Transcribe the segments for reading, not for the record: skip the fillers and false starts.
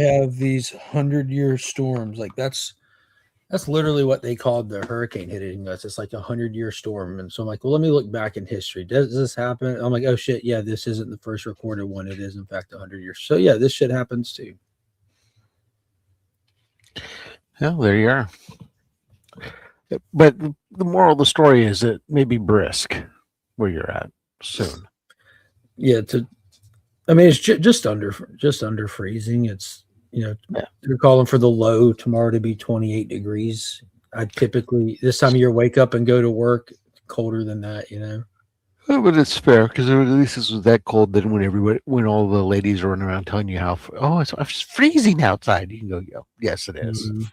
have these 100-year storms. Like that's literally what they called the hurricane hitting us. It's like a 100-year storm. And so I'm like, well, let me look back in history. Does this happen? I'm like, oh shit, yeah, this isn't the first recorded one. It is in fact 100 years. So yeah, this shit happens too. Well, there you are. But the moral of the story is it may be brisk where you're at soon. Yeah, I mean, it's just under freezing. It's they're calling for the low tomorrow to be 28 degrees. I typically this time of year wake up and go to work colder than that. But it's fair because at least this was that cold. Then when all the ladies are running around telling you how it's freezing outside, you can go, yes, it is. Mm-hmm.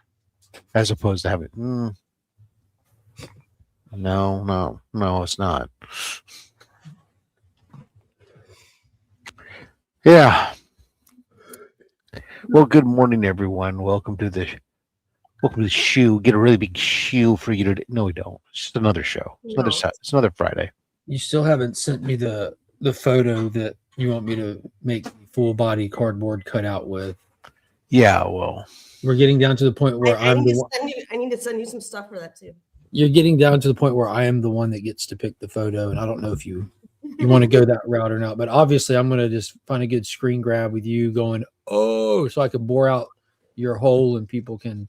As opposed to having no, it's not. Yeah. Well, good morning, everyone. Welcome to the shoe. Get a really big shoe for you to. No, we don't. It's just another show. It's another Friday. You still haven't sent me the photo that you want me to make full body cardboard cutout with. Yeah, well, we're getting down to the point where I need to send you some stuff for that too. You're getting down to the point where I am the one that gets to pick the photo, and I don't know if you want to go that route or not. But obviously, I'm going to just find a good screen grab with you going, oh, so I can bore out your hole and people can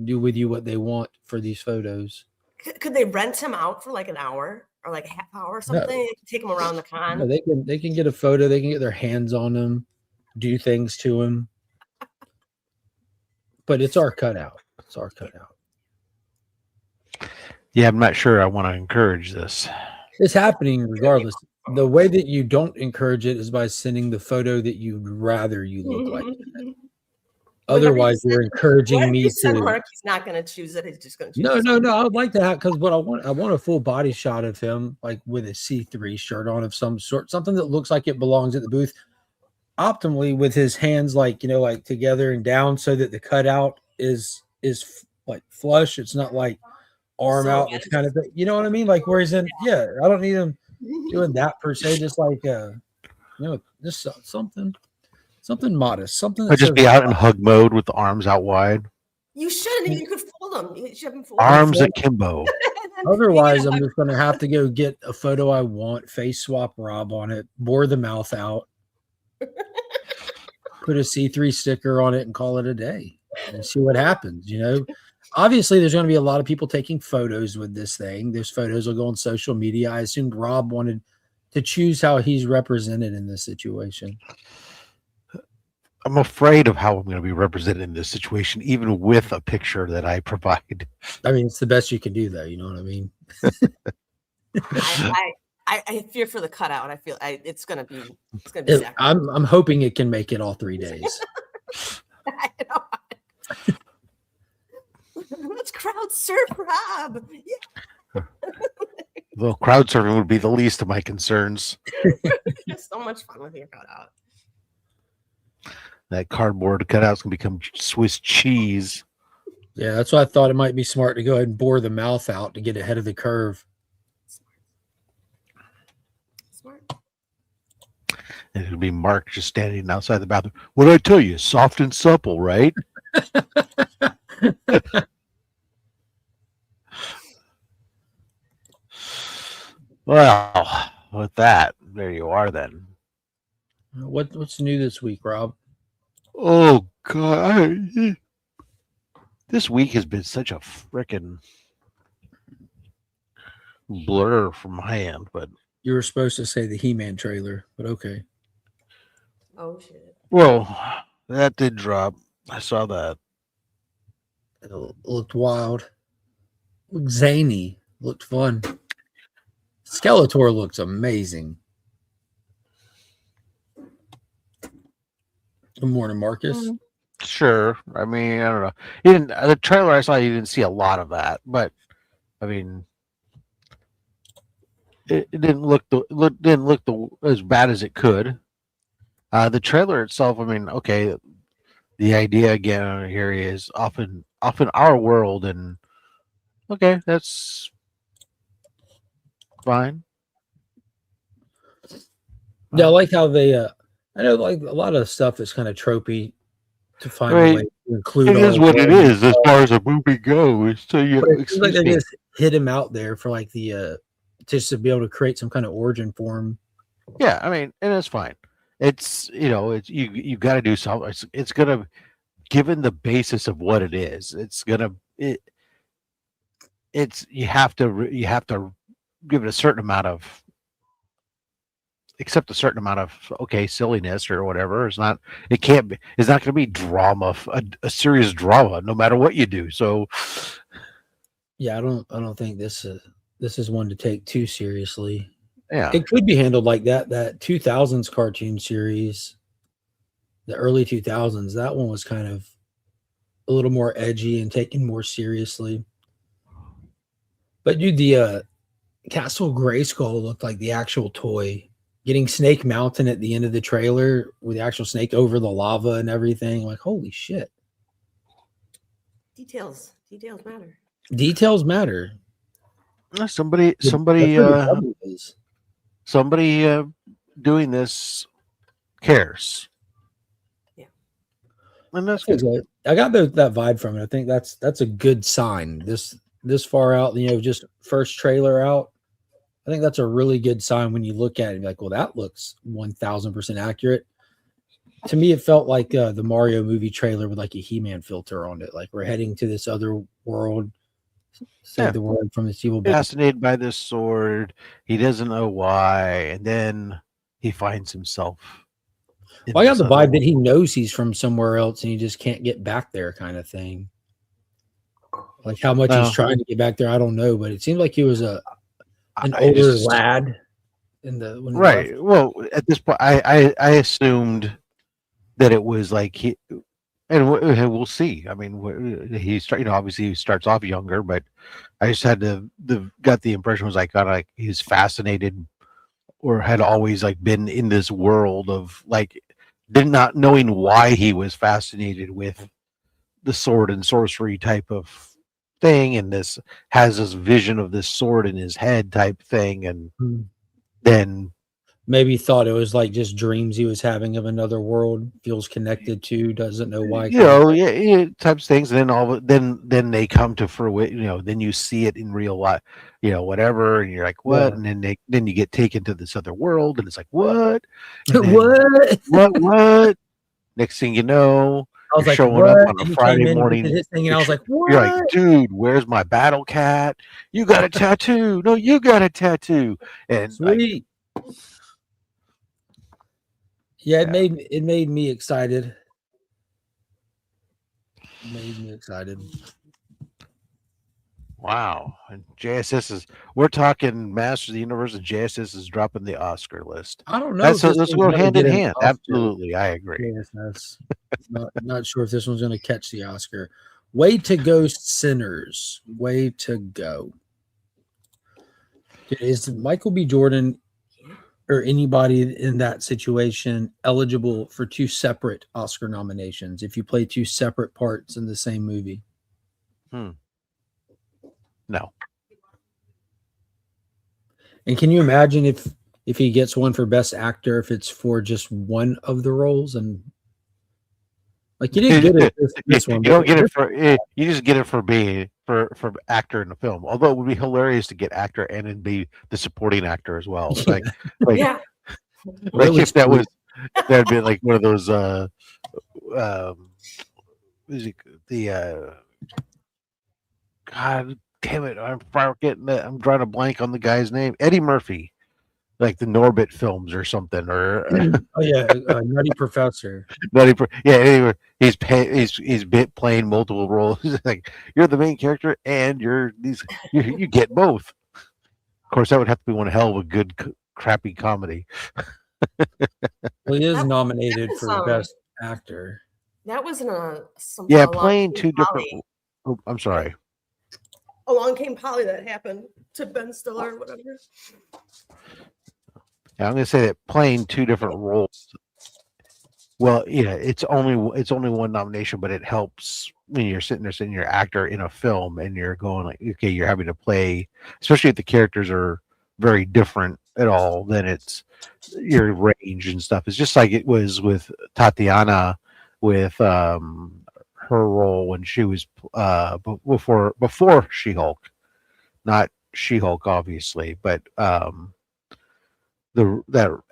do with you what they want for these photos. Could they rent him out for like an hour or like a half hour or something? No. Take him around the con. No, they can get a photo. They can get their hands on him, do things to him. But it's our cutout. It's our cutout. Yeah, I'm not sure I want to encourage this. It's happening regardless. The way that you don't encourage it is by sending the photo that you'd rather you look like. Otherwise, you're encouraging me to. Mark, he's not going to choose it. He's just going to choose. No. I would like to have because what I want a full body shot of him, like with a C3 shirt on of some sort, something that looks like it belongs at the booth. Optimally, with his hands like together and down, so that the cutout is like flush. It's not like arm out. It's kind of thing. You know what I mean? Like where he's in. Yeah, I don't need him doing that per se. Just like just something modest. Something. I'd just be out in hug mode with the arms out wide. You should. You could fold them. You should have them fold arms akimbo. Otherwise, I'm just going to have to go get a photo I want, face swap Rob on it, bore the mouth out, put a C3 sticker on it, and call it a day, and see what happens. Obviously, there's going to be a lot of people taking photos with this thing. Those photos will go on social media. I assumed Rob wanted to choose how he's represented in this situation. I'm afraid of how I'm going to be represented in this situation, even with a picture that I provide. I mean, it's the best you can do, though. You know what I mean? I fear for the cutout. I feel it's going to be. I'm hoping it can make it all 3 days. I know. Let's crowd surf Rob. Yeah. Well, crowd surfing would be the least of my concerns. It's so much fun with your cutout. That cardboard cutouts can become Swiss cheese. Yeah, that's why I thought it might be smart to go ahead and bore the mouth out to get ahead of the curve. Smart. And it'll be Mark just standing outside the bathroom. What did I tell you? Soft and supple, right? Well, with that, there you are then. What's new this week, Rob? Oh, God. This week has been such a frickin' blur from my end, but... You were supposed to say the He-Man trailer, but okay. Oh, shit. Well, that did drop. I saw that. It looked wild. Looked zany. Looked fun. Skeletor looks amazing. Good morning, Marcus. Sure. I mean, I don't know. The trailer I saw, you didn't see a lot of that, but I mean, it didn't look as bad as it could. The trailer itself, I mean, okay, the idea again here is often our world, and okay, that's fine. Yeah, I like how they I know like a lot of stuff is kind of tropey to find a way Right. to include It all is of what it them. is as far as a movie goes. So you But it seems like excuse they me. just hit him out there for like the just to be able to create some kind of origin for him. Yeah, I mean, and it's fine. It's it's you got to do something. It's gonna, given the basis of what it is, it's you have to give it a certain amount of, accept a certain amount of silliness or whatever. It's not, it can't be, it's not going to be drama, a serious drama, no matter what you do. So Yeah, I don't think this is one to take too seriously. yeah, It could be handled like that 2000s cartoon series, the early 2000s. That one was kind of a little more edgy and taken more seriously. But dude, the Castle Grayskull looked like the actual toy. Getting Snake Mountain at the end of the trailer with the actual snake over the lava and everything, like holy shit. Details matter. Details matter. somebody That's where the trouble is. somebody doing this cares. Yeah, and that's good. I got that vibe from it. I think that's a good sign. This far out, just first trailer out. I think that's a really good sign when you look at it and be like, well, that looks 1000% accurate. To me, it felt like the Mario movie trailer with like a He-Man filter on it. Like we're heading to this other world, save the world from this evil. Fascinated by this sword, he doesn't know why, and then he finds himself. Well, I got the vibe that he knows he's from somewhere else and he just can't get back there, kind of thing. Like how much he's trying to get back there, I don't know, but it seems like he was an older lad in the right. Well, at this point, I assumed that it was like he, and we'll see. I mean, obviously he starts off younger, but I just had got the impression was like kind of like he's fascinated or had always like been in this world of like did not knowing why he was fascinated with the sword and sorcery type of thing, and this has this vision of this sword in his head type thing, and then maybe thought it was like just dreams he was having of another world, feels connected to, doesn't know why. Types of things, and then then they come to fruition. Then you see it in real life, whatever, and you're like, what? Yeah. And then you get taken to this other world, and it's like, what? What? Next thing you know, I was you're like, showing what? up on a Friday morning. And I was like, what? You're like, dude, where's my battle cat? You got a tattoo? No, you got a tattoo. And sweet. Yeah, it made me excited. Wow. And JSS we're talking Masters of the Universe, and JSS is dropping the Oscar list. I don't know. Let's go hand in hand. Absolutely. I agree. JSS. not sure if this one's going to catch the Oscar. Way to go, Sinners. Way to go. Is Michael B. Jordan or anybody in that situation eligible for 2 separate Oscar nominations if you play 2 separate parts in the same movie? No. And can you imagine if he gets one for Best Actor, if it's for just one of the roles? And like you didn't get it this one. You don't get it for you just get it for being for actor in the film. Although it would be hilarious to get actor and then be the supporting actor as well. It's like yeah. Like if that'd be like one of those God damn it, I'm drawing a blank on the guy's name. Eddie Murphy. Like the Norbit films or something, or Nutty Professor. Anyway, he's playing multiple roles. Like you're the main character, and you get both. Of course, that would have to be one hell of a good crappy comedy. Well, he is nominated for Best Actor. That was playing 2 different. Oh, I'm sorry. Along Came Polly that happened to Ben Stiller or whatever. I'm going to say that playing 2 different roles. Well, it's only one nomination, but it helps when you're sitting your actor in a film and you're going like, okay, you're having to play, especially if the characters are very different at all. Then it's your range and stuff. It's just like it was with Tatiana with her role when she was before She-Hulk, not She-Hulk obviously, but that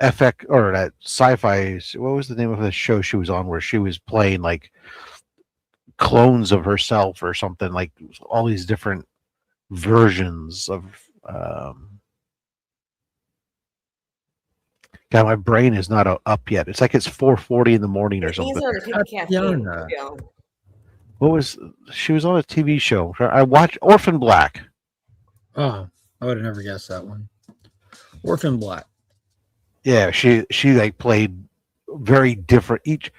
FX or that sci-fi, what was the name of the show she was on where she was playing like clones of herself or something, like all these different versions of God, my brain is not up yet. It's like it's 4:40 in the morning or something. What was she was on a TV show? I watched Orphan Black. Oh, I would have never guessed that one. Orphan Black. Yeah, she like played very different, each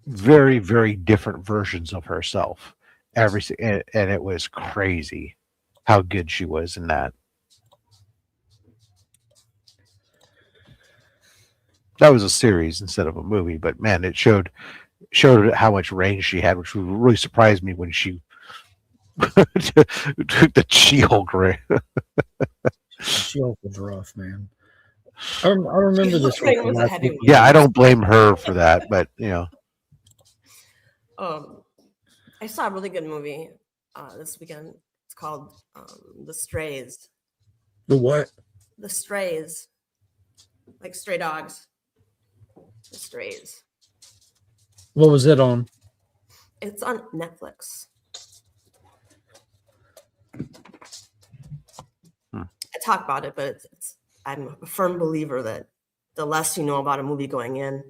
very, very different versions of herself. And it was crazy how good she was in that. That was a series instead of a movie, but man, it showed how much range she had, which really surprised me when she took the She-Hulk ring. She-Hulk was rough, man. I remember this. Yeah, I don't blame her for that, but you know. I saw a really good movie this weekend. It's called The Strays. The what? The Strays. Like stray dogs. The Strays. What was it on? It's on Netflix. I talk about it, but I'm a firm believer that the less you know about a movie going in,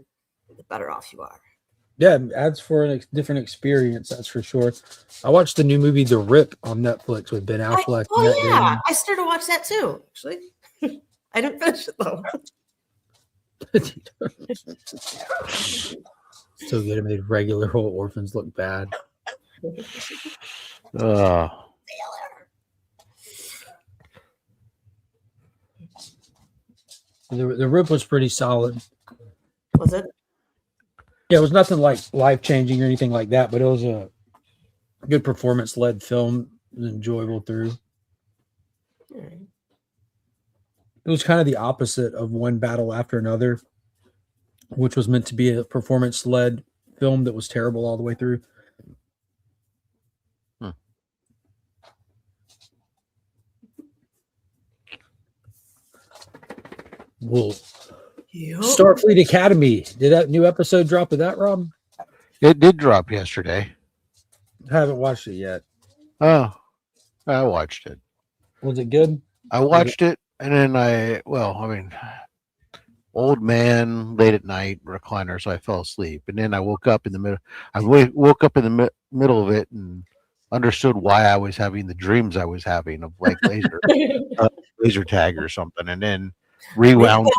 the better off you are. Yeah, it adds for a different experience, that's for sure. I watched the new movie The Rip on Netflix with Ben Affleck. I started to watch that too, actually. I didn't finish it though. So good, it made regular old orphans look bad. The Rip was pretty solid. Was it? Yeah, it was nothing like life-changing or anything like that, but it was a good performance-led film. It was enjoyable through. It was kind of the opposite of One Battle After Another, which was meant to be a performance-led film that was terrible all the way through. Well, Starfleet Academy. Did that new episode drop of that, Rob? It did drop yesterday. I haven't watched it yet. Oh, I watched it. Was it good? I watched it, and then old man, late at night, recliner, so I fell asleep. And then I woke up in the middle. I woke up in the middle of it and understood why I was having the dreams I was having of like laser tag or something, and then rewound it,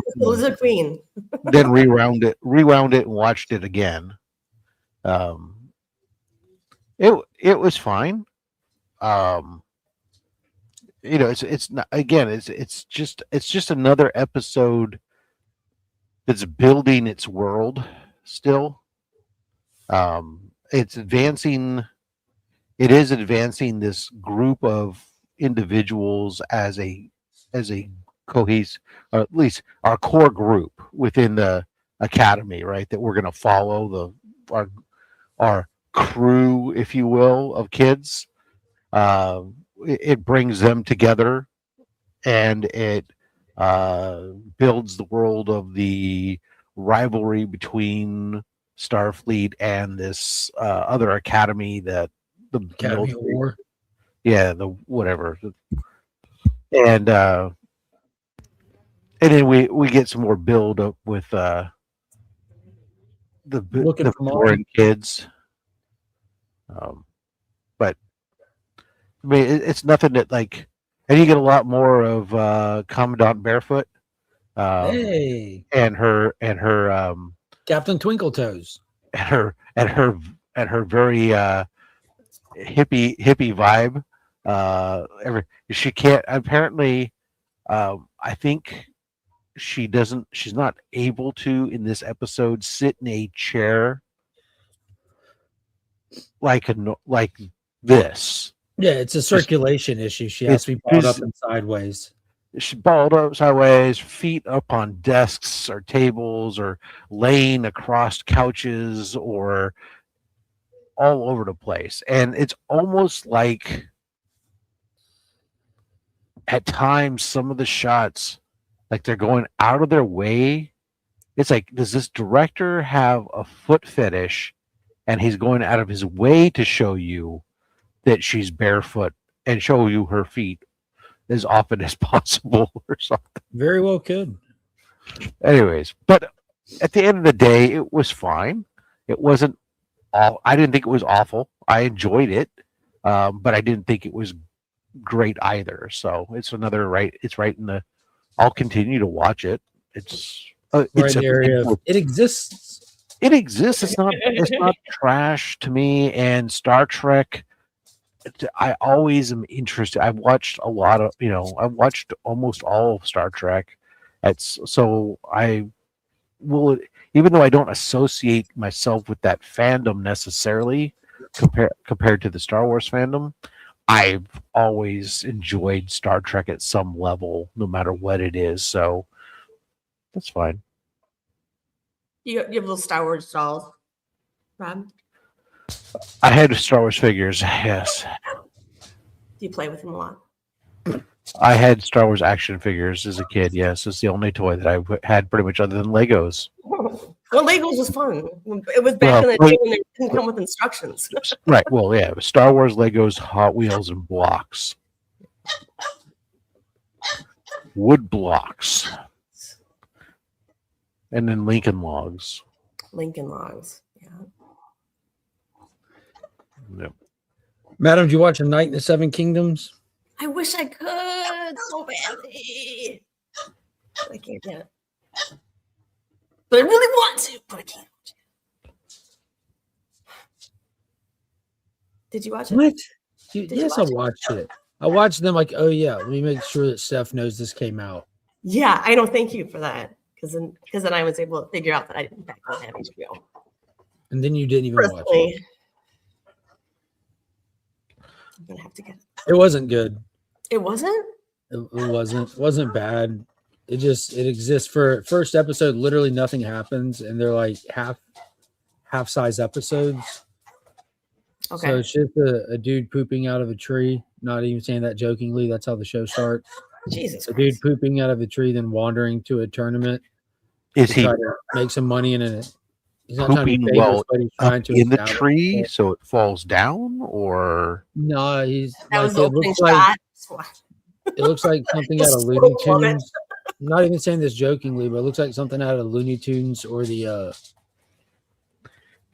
queen. Then rewound it and watched it again. It was fine. It's not, again, it's just another episode that's building its world still. It is advancing this group of individuals as a cohesive, or at least our core group within the academy, right? That we're going to follow our crew, if you will, of kids. It brings them together, and it builds the world of the rivalry between Starfleet and this other academy, that the Academy of War. Yeah, the whatever. And then we get some more build up with the foreign kids. But I mean, it's nothing that like, and you get a lot more of Commandant Barefoot. Hey, and her Captain Twinkletoes, and her very hippie vibe. She can't apparently. I think she's not able to in this episode sit in a chair like this. Yeah, it's a circulation issue. She has to be balled up and sideways. She's balled up sideways, feet up on desks or tables, or laying across couches, or all over the place, and it's almost like at times some of the shots, like they're going out of their way. It's like, does this director have a foot fetish, and he's going out of his way to show you that she's barefoot and show you her feet as often as possible or something? Very well could. Anyways, but at the end of the day, it was fine. It wasn't all. I didn't think it was awful. I enjoyed it, but I didn't think it was great either. So it's another right. It's right in the. I'll continue to watch it. It's Right it's in the area of, it exists. it exists. It's not. It's not trash to me. And Star Trek, I always am interested. I've watched a lot of. I've watched almost all of Star Trek. So I will, even though I don't associate myself with that fandom necessarily, compared to the Star Wars fandom, I've always enjoyed Star Trek at some level, no matter what it is. So that's fine. You have little Star Wars dolls, Rob? I had Star Wars figures, yes. Do you play with them a lot? I had Star Wars action figures as a kid, yes. It's the only toy that I had pretty much other than Legos. Well, Legos was fun. It was back in the day when they didn't come with instructions. Right, well, yeah. Star Wars, Legos, Hot Wheels, and blocks. Wood blocks. And then Lincoln Logs. Lincoln Logs, yeah. Yep. Madam, did you watch A Night in the Seven Kingdoms? I wish I could so badly. But I can't get it. But I really want to, but I can't. Did you watch it? What? Did you Yes, I watch it? watched it. I watched them like, oh yeah, let me make sure that Steph knows this came out. Yeah, I know. Thank you for that. Because then I was able to figure out that I in fact don't have HBO. And then you didn't even watch it. Personally, I'm gonna have to get it. It wasn't good. It wasn't? It wasn't bad. It exists for first episode. Literally nothing happens, and they're like half size episodes. Okay. So it's just a dude pooping out of a tree. Not even saying that jokingly. That's how the show starts. Jesus A Christ. dude pooping out of a tree, then wandering to a tournament Is to he try to make some money in it. He's not trying to pooping be famous, well but he's up trying to in the establish tree it. so it falls down, or No, he's That was like, the it opening looks like shot. it looks like something out of Just Looney plummet. Tunes. I'm not even saying this jokingly, but it looks like something out of Looney Tunes or the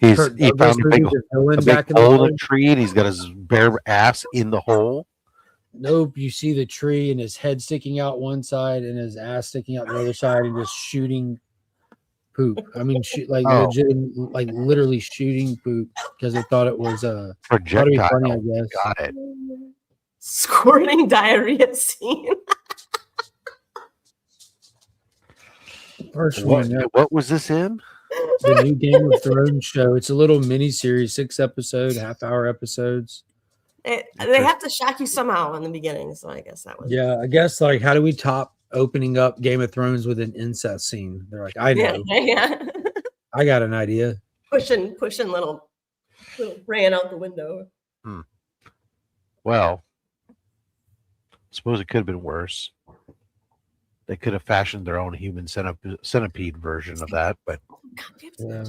he Kurt found Douglas a movie, big The Villain a back big in the hole in day. a tree and he's got his bare ass in the hole. Nope, you see the tree and his head sticking out one side and his ass sticking out the other side and just shooting poop. I mean, legit, like literally shooting poop because they thought it was thought it'd be Projectile. funny, I guess. Got it. Squirting diarrhea scene. First What, one, yeah. what was this in? The new Game of Thrones show. It's a little mini series, 6 episode, half-hour episodes. They have to shock you somehow in the beginning, so I guess that was. Yeah, I guess like how do we top opening up Game of Thrones with an incest scene? They're like, I know, Yeah. I got an idea. pushing little ran out the window. Well, I suppose it could have been worse. They could have fashioned their own human centipede version of that, but Yeah.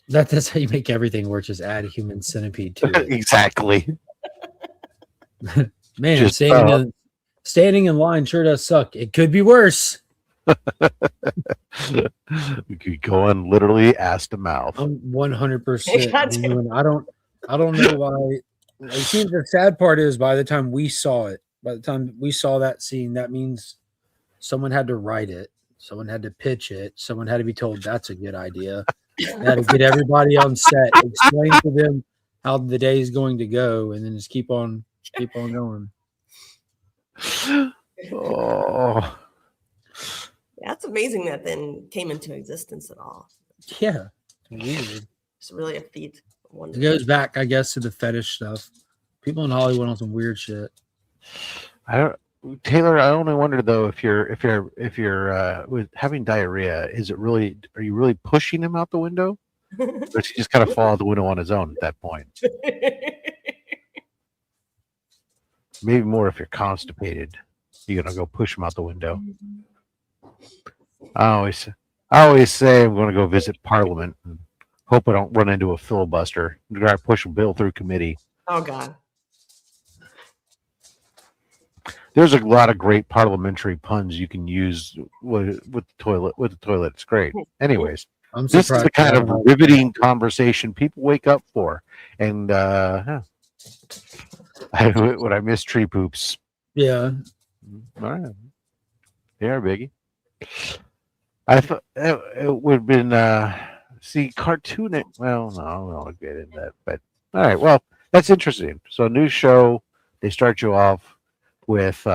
That's how you make everything work. Just add a human centipede to it. exactly. Man, Just, standing in line sure does suck. It could be worse. We could go on literally ass to mouth. I'm 100%. Yeah, dude. genuine. I don't know why. It seems the sad part is by the time we saw that scene, that means someone had to write it, someone had to pitch it, someone had to be told that's a good idea. They had to get everybody on set, explain to them how the day is going to go, and then just keep on going. Oh, Yeah, it's amazing that then came into existence at all. Yeah, it's weird. It's really a feat. It goes back, I guess, to the fetish stuff. People in Hollywood on some weird shit. Taylor, I only wonder though if you're with having diarrhea, are you really pushing him out the window? But he just kind of fall out the window on his own at that point. Maybe more if you're constipated. You're gonna go push him out the window. I always say I'm gonna go visit Parliament and hope I don't run into a filibuster. Try to push a bill through committee. Oh God. There's a lot of great parliamentary puns you can use with the toilet. With the toilet, it's great. Anyways, I'm this is surprised the kind I of don't know. riveting conversation people wake up for. And when I miss tree poops, Yeah. all right, they are biggie. I thought it would have been see cartoon it. Well, no, I won't get into that. But all right, well, that's interesting. So, new show. They start you off with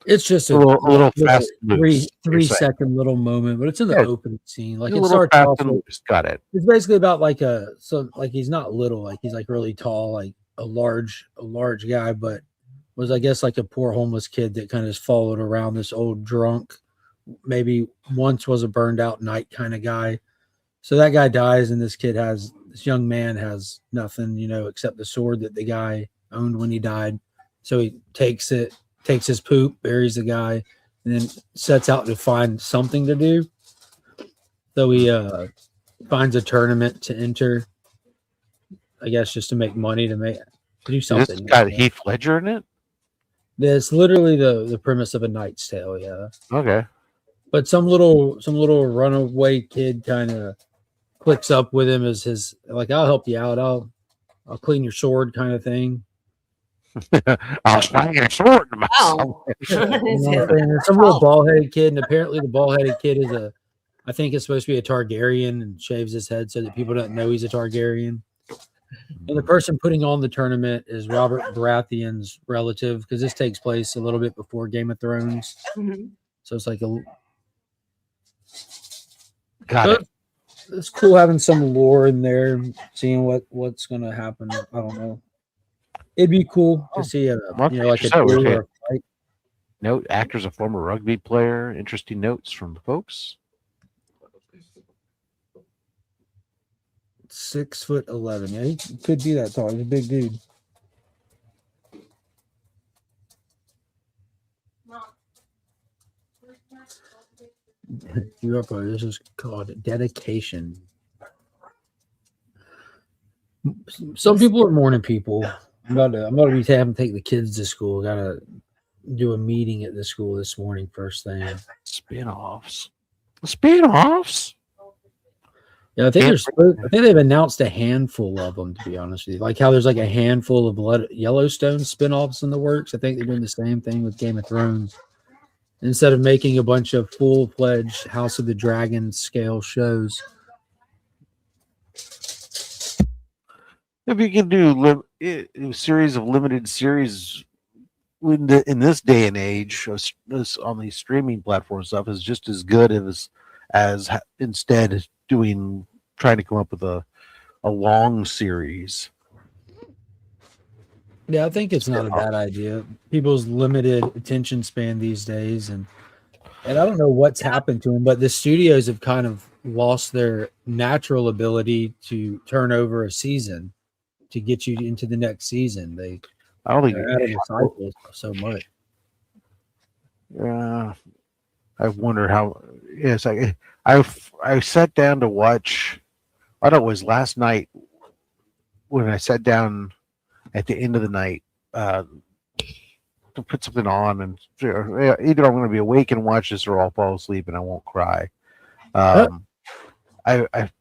It's just a little fast and loose, three you're saying. second little moment, but it's in the Yeah. opening scene. Like a it little starts fast off and with, loose. Got it. it's basically about like he's not little, like he's like really tall, like a large guy, but was I guess like a poor homeless kid that kind of just followed around this old drunk, maybe once was a burned out knight kind of guy. So that guy dies, and this young man has nothing, except the sword that the guy owned when he died. So he takes his poop, buries the guy, and then sets out to find something to do. So he finds a tournament to enter, I guess, just to make money to do something. This got Heath Ledger in it. It's literally the premise of A Knight's Tale, yeah. Okay. But some little runaway kid kind of clicks up with him as his, like, I'll help you out. I'll clean your sword kind of thing. I'll swing your sword to myself. Wow. And some little bald-headed kid, and apparently the bald-headed kid is I think it's supposed to be a Targaryen, and shaves his head so that people don't know he's a Targaryen. And the person putting on the tournament is Robert Baratheon's relative, because this takes place a little bit before Game of Thrones. Mhm. So it's like Got it. It's cool having some lore in there, seeing what's going to happen. I don't know. It'd be cool to see like a duel or a fight. Note: actor's a former rugby player. Interesting notes from the folks. 6'11". Yeah, he could be that tall. He's a big dude. This is called dedication. Some people are morning people. I'm about to be having to take the kids to school. Gotta do a meeting at the school this morning, first thing. Spinoffs. Yeah, I think they've announced a handful of them, to be honest with you. Like how there's like a handful of Yellowstone spinoffs in the works. I think they're doing the same thing with Game of Thrones. Instead of making a bunch of full-fledged House of the Dragon scale shows. If you can do a series of limited series in this day and age, on these streaming platform stuff is just as good as instead trying to come up with a long series. Yeah, I think it's not a bad idea. People's limited attention span these days, and I don't know what's happened to them, but the studios have kind of lost their natural ability to turn over a season to get you into the next season. I don't think they're out of the cycle so much. I wonder how. Yes, I sat down to watch. I don't know, it was last night when I sat down at the end of the night to put something on, and either I'm going to be awake and watch this, or I'll fall asleep and I won't cry. I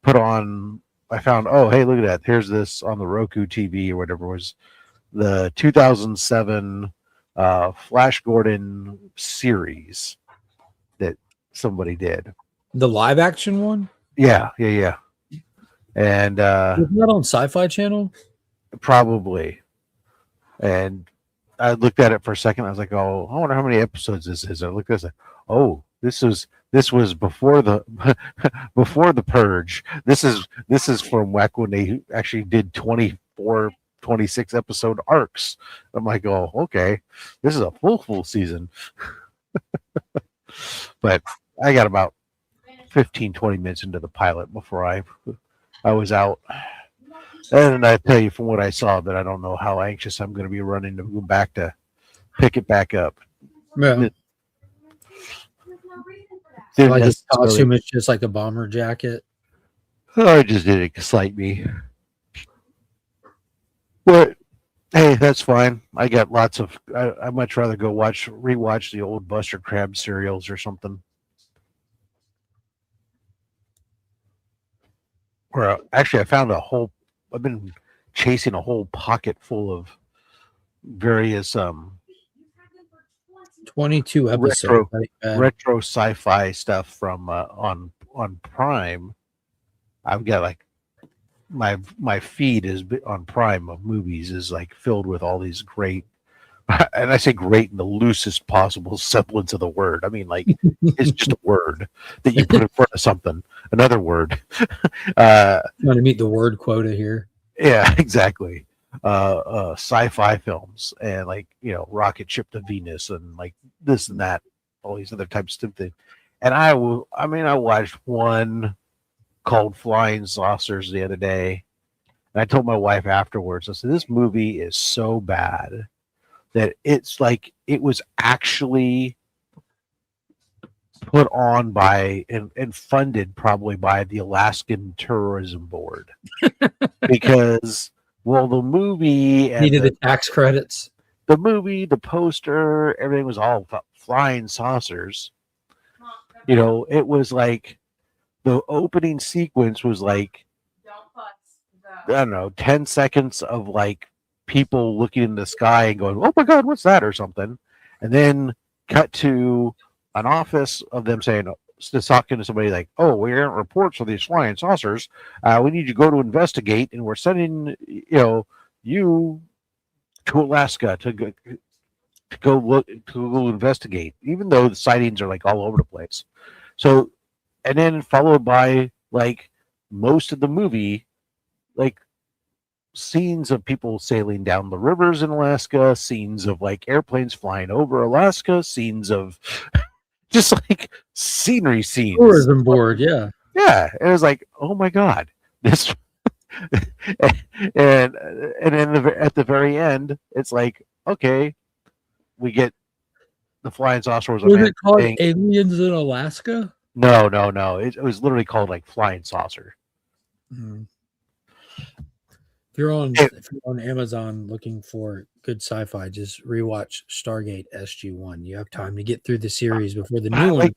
put on. I found, oh, hey, look at that. Here's this on the Roku TV or whatever, was the 2007 Flash Gordon series that somebody did. The live action one? Yeah. And isn't that on Sci-Fi Channel? Probably. And I looked at it for a second. I was like, oh, I wonder how many episodes this is. I looked at it, oh, this was before the before the Purge. This is from back when they actually did 24, 26 episode arcs. I'm like, oh, okay, this is a full season. But I got about 15, 20 minutes into the pilot before I was out. And I tell you from what I saw that I don't know how anxious I'm going to be running to go back to pick it back up. Yeah. Didn't Like his necessarily- costume is just like a bomber jacket. I just didn't excite me. But hey, that's fine. I got lots of. I'd much rather go rewatch the old Buster Crabbe serials or something. Or actually, I found a whole. I've been chasing a whole pocket full of various 22 episodes. retro sci-fi stuff from on Prime. I've got like my feed is on Prime of movies is like filled with all these great, and I say great in the loosest possible semblance of the word. I mean, like it's just a word that you put in front of something, another word. Trying to meet the word quota here. Yeah, exactly. Sci-fi films and like rocket ship to Venus and like this and that, all these other types of things. And I watched one called Flying Saucers the other day, and I told my wife afterwards, I said, this movie is so bad that it's like it was actually put on by and funded probably by the Alaskan Tourism Board. Because the movie and Needed the tax credits. the movie, the poster, everything was all flying saucers. It was like the opening sequence was like, I don't know, 10 seconds of like people looking in the sky and going, oh my God, what's that or something. And then cut to an office of them saying, talking to somebody like, oh, we're getting reports of these flying saucers. We need you to go to investigate, and we're sending you to Alaska to go investigate, even though the sightings are like all over the place. So, and then followed by like most of the movie, like scenes of people sailing down the rivers in Alaska, scenes of like airplanes flying over Alaska, scenes of just like scenery scenes. Tourism board, yeah. Yeah. It was like, oh my God, this and then at the very end, it's like, okay, we get the flying saucer was it called Aliens in Alaska? No. It was literally called like Flying Saucer. Mm. If you're on Amazon looking for good sci-fi, just rewatch Stargate SG-1. You have time to get through the series before the new one.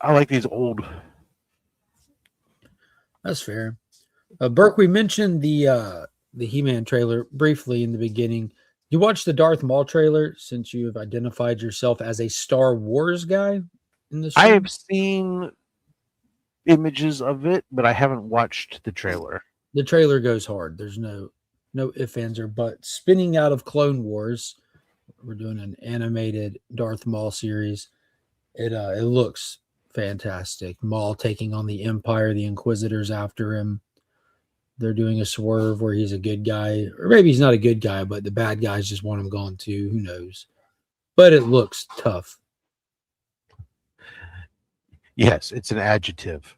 I like these old. That's fair. Burke, we mentioned the He-Man trailer briefly in the beginning. You watched the Darth Maul trailer since you have identified yourself as a Star Wars guy in this. I have seen images of it, but I haven't watched the trailer. The trailer goes hard. There's no ifs, ands, or buts. Spinning out of Clone Wars, we're doing an animated Darth Maul series. It looks fantastic. Maul taking on the Empire, the Inquisitors after him. They're doing a swerve where he's a good guy, or maybe he's not a good guy, but the bad guys just want him gone too. Who knows? But it looks tough. Yes, it's an adjective.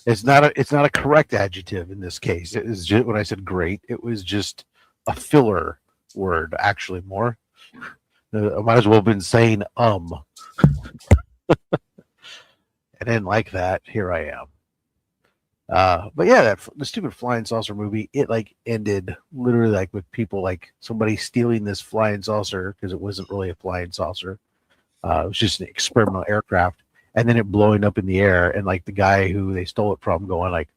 It's not a correct adjective in this case. It is just, when I said great, it was just a filler word, actually more. I might as well have been saying I didn't like that. Here I am. But yeah, the stupid flying saucer movie, it like ended literally like with people like somebody stealing this flying saucer because it wasn't really a flying saucer. It was just an experimental aircraft, and then it blowing up in the air, and like the guy who they stole it from going like,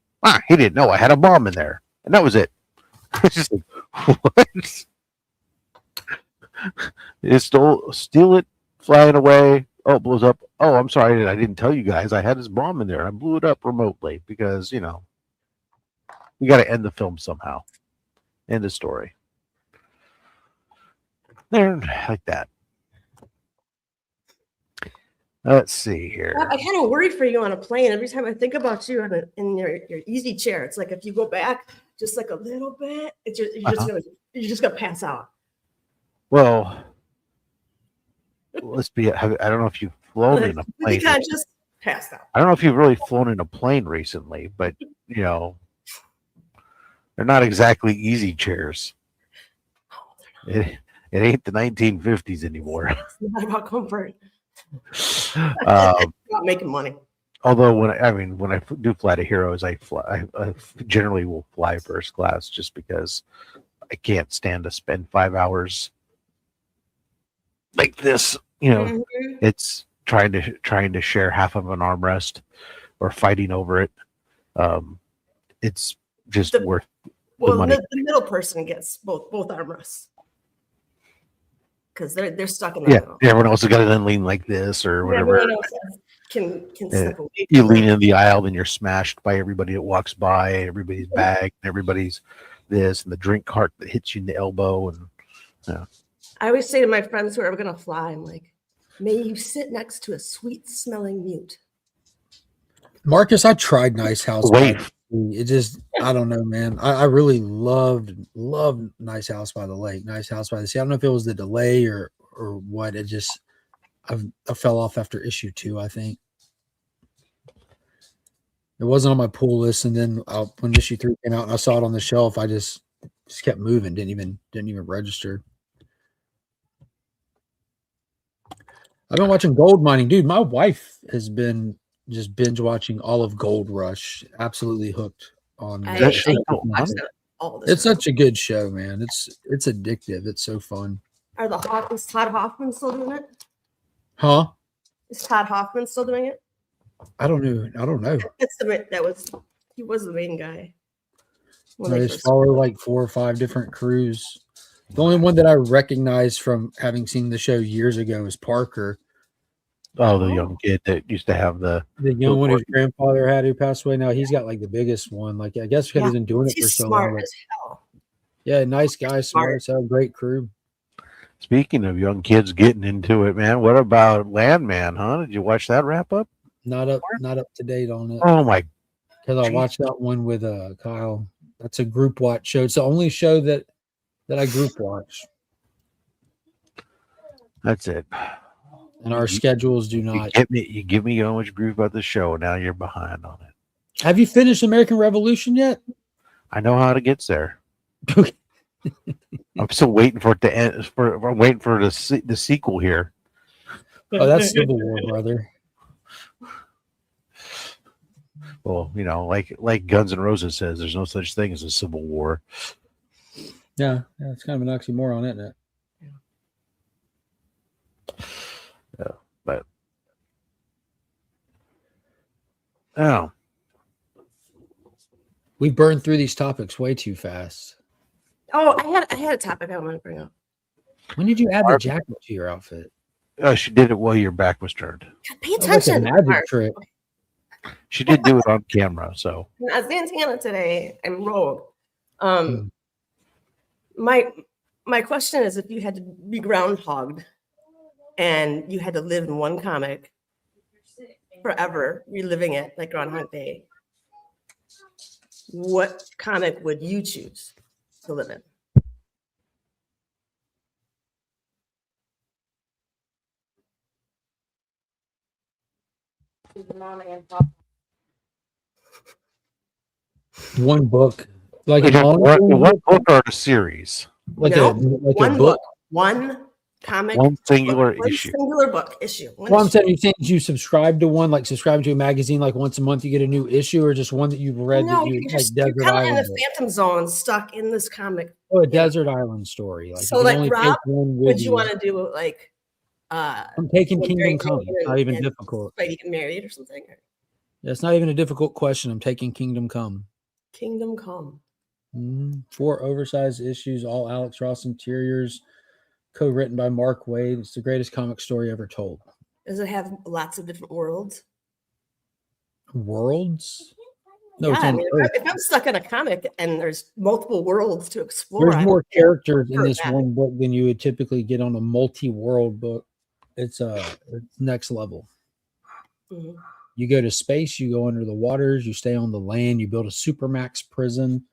he didn't know I had a bomb in there, and that was it. It's just like, what? They steal it, flying away. Oh, it blows up. Oh, I'm sorry, I didn't tell you guys I had this bomb in there. I blew it up remotely because, we got to end the film somehow. End the story. There, like that. Let's see here. I kind of worry for you on a plane. Every time I think about you in your easy chair, it's like if you go back just like a little bit, you're just gonna pass out. Well, let's be. I don't know if you've flown in a plane. Be conscious. passed out. I don't know if you've really flown in a plane recently, but you know, they're not exactly easy chairs. It ain't the 1950s anymore. It's not about comfort. Um, It's about making money. although when I do fly to Heroes, I generally will fly first class just because I can't stand to spend 5 hours like this. You know, Mhm. it's trying to share half of an armrest or fighting over it. It's just The- worth Well, money. the middle person gets both armrests because they're stuck in the Yeah, middle. everyone else has got to then lean like this or whatever. Everyone else can step away. You from lean it. in the aisle, then you're smashed by everybody that walks by, everybody's bag, everybody's this, and the drink cart that hits you in the elbow. And I always say to my friends who are going to fly, I'm like, may you sit next to a sweet smelling mute. Marcus, I tried Nice House. by Wait. the Sea. It just, I don't know, man. I really loved Nice House by the Lake, Nice House by the Sea. I don't know if it was the delay or what. It just, I fell off after issue 2, I think. It wasn't on my pull list, and then when issue 3 came out and I saw it on the shelf, I just kept moving. Didn't even register. I've been watching gold mining, dude. My wife has been just binge watching all of Gold Rush. Absolutely hooked on I That show's still watch on? that all the It's time. such a good show, man. It's addictive. It's so fun. Is Todd Hoffman still doing it? Huh? Is Todd Hoffman still doing it? I don't know. He was the main guy. when I they just first- follow like 4 or 5 different crews. The only one that I recognize from having seen the show years ago is Parker, the young kid that used to have the young one whose grandfather had who passed away. Now he's got like the biggest one. Like I guess because he's been doing it for He's so smart long. as hell. Yeah, nice guy, smart, so great crew. Speaking of young kids getting into it, man, what about Landman, huh? Did you watch that wrap up? Not up to date on it. Oh my! Because I Jeez. watched that one with Kyle. That's a group watch show. It's the only show that I group watch, That's it. and our schedules do You not. give me so much grief about the show. Now you're behind on it. Have you finished American Revolution yet? I know how to get there. I'm still waiting for it to end. I'm waiting for the sequel here. Oh, that's Civil War, brother. Well, you know, like Guns N' Roses says, there's no such thing as a civil war. Yeah, it's kind of an oxymoron, isn't it? Yeah, but oh, We burned through these topics way too fast. Oh, I had a topic I want to bring up. When did you add the jacket to your outfit? she did it while your back was turned. God, pay That was like a attention. magic Mark. trick. She did do it on camera, so As Santana today, I'm rogue. Hmm. My question is, if you had to be groundhogged and you had to live in one comic forever, reliving it like Groundhog Day, what comic would you choose to live in? One book, like Like an ongoing what book? book or a series? Like No, a one book. one comic, One singular one issue. singular book issue. One Well, I'm issue. saying, you think you subscribe to one, like subscribe to a magazine, like once a month you get a new issue, or just one that you've read No, that you you're like just you're Desert kind of in Island. the book. Phantom Zone, stuck in this comic. Oh, a yeah. Desert Island story. Like So, you can like, only Rob, take one with Would you want to do like I'm taking when Kingdom Mary Come. Jane It's not even and difficult. Spidey get married or something? It's not even a difficult question. I'm taking Kingdom Come. Kingdom Come. 4 oversized issues, all Alex Ross interiors, co-written by Mark Waid. It's the greatest comic story ever told. Does it have lots of different worlds? Worlds? No, Yeah, it's I on mean, Earth. if I'm stuck in a comic and there's multiple worlds to explore, There's more characters in prefer this that. one book than you would typically get on a multi-world book. It's next level. Mhm. You go to space, you go under the waters, you stay on the land, you build a supermax prison.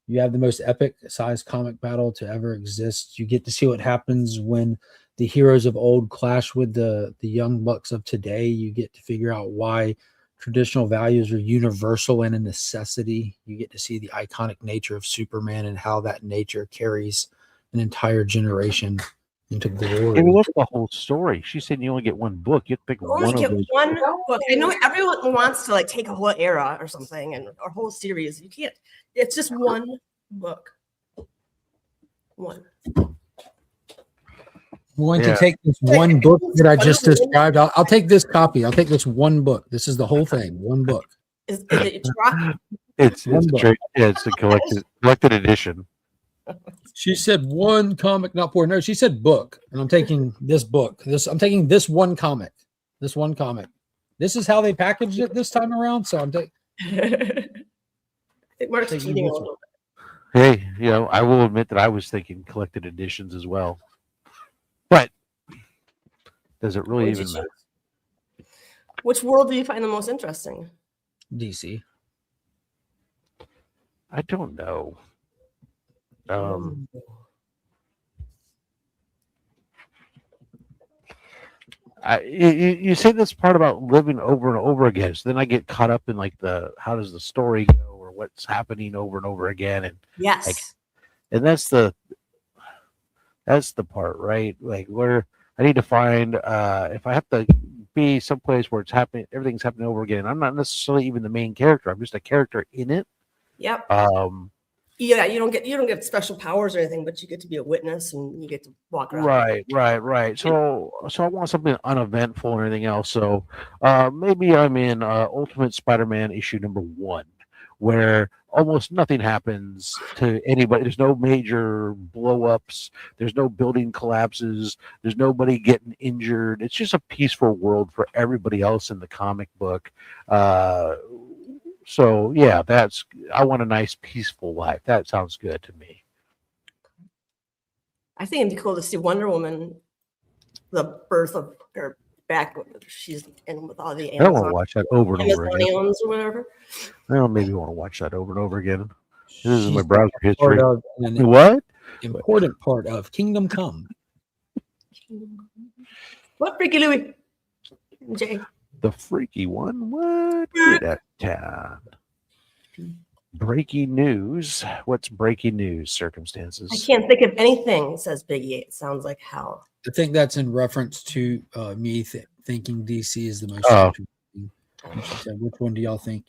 You have the most epic size comic battle to ever exist. You get to see what happens when the heroes of old clash with the young bucks of today. You get to figure out why traditional values are universal and a necessity. You get to see the iconic nature of Superman and how that nature carries an entire generation into glory. I mean, that's the whole story. She said you only get one book. You have to pick You only one get of those. one book. I know everyone wants to like take a whole era or something and a whole series. You can't. It's just one book. One. I'm going Yeah. to take this one book that I just described. I'll take this copy. I'll take this one book. This is the whole thing. One book. Is it truck? It's One book. it's a collected edition. She said one comic, not four. No, she said book, and I'm taking this book. I'm taking this one comic. This one comic. This is how they packaged it this time around. So I'm taking. I think Mark's Taking cheating a this little Hey, I will admit that I was thinking collected editions as well. But does it really bit. even matter? Which world do you find the most interesting? DC. I don't know. You say this part about living over and over again. So then I get caught up in like how does the story go or what's happening over and over again, and Yes. and that's the part, right? Like where I need to find if I have to be someplace where it's happening, everything's happening over again. I'm not necessarily even the main character. I'm just a character in it. Yep. Yeah, you don't get special powers or anything, but you get to be a witness and you get to walk around. Right. So I want something uneventful and everything else. So maybe I'm in Ultimate Spider-Man issue #1, where almost nothing happens to anybody. There's no major blow-ups. There's no building collapses. There's nobody getting injured. It's just a peaceful world for everybody else in the comic book. So yeah, I want a nice peaceful life. That sounds good to me. I think it'd be cool to see Wonder Woman, the birth of her back. She's in with all the I don't want to watch that over and over again. Amazonians or whatever. I don't maybe want to watch that over and over again. This is my She's browser history. part of an What? important part of Kingdom Come. What, Freaky Louie? Jay. The freaky one? What? Get out of town. Breaking news. What's breaking news circumstances? I can't think of anything, says Biggie. It sounds like hell. I think that's in reference to me thinking DC is the most interesting. She said, which one do y'all think?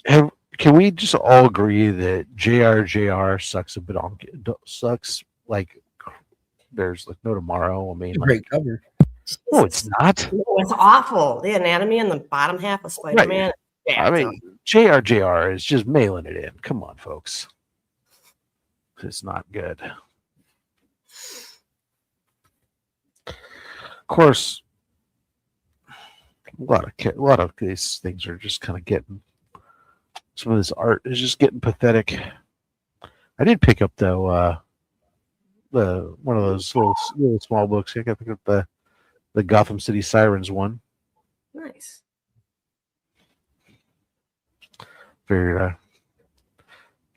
Can we just all agree that JR sucks a bit on sucks like there's like no tomorrow? I mean, A great cover. No, it's not. No, it's awful. The anatomy in the bottom half of Spider-Man. Right. I mean, JR is just mailing it in. Come on, folks. It's not good. Of course, a lot of these things are just kind of getting. Some of this art is just getting pathetic. I did pick up though one of those little small books. I got to pick up the Gotham City Sirens one. Nice. Figured I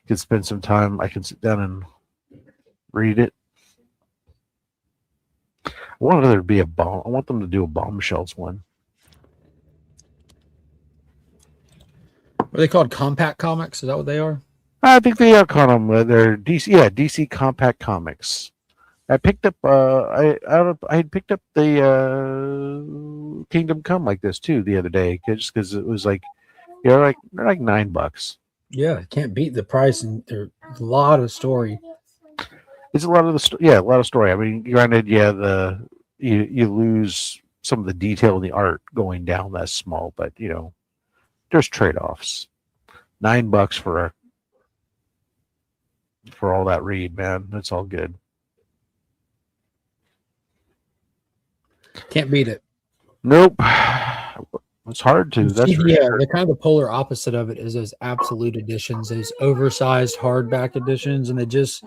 could spend some time. I can sit down and read it. I want there to be I want them to do a Bombshells one. Are they called compact comics? Is that what they are? I think they are called them. They're DC. Yeah, DC Compact Comics. I picked up. I had picked up the Kingdom Come like this too the other day, just because it was like, they're like $9. Yeah, can't beat the price, and there's a lot of story. It's a lot of a lot of story. I mean, granted, yeah, you lose some of the detail in the art going down that small, but there's trade-offs. $9 for all that read, man. That's all good. Can't beat it. Nope. It's hard to. That's for sure. The kind of polar opposite of it is those absolute editions, those oversized hardback editions, and they just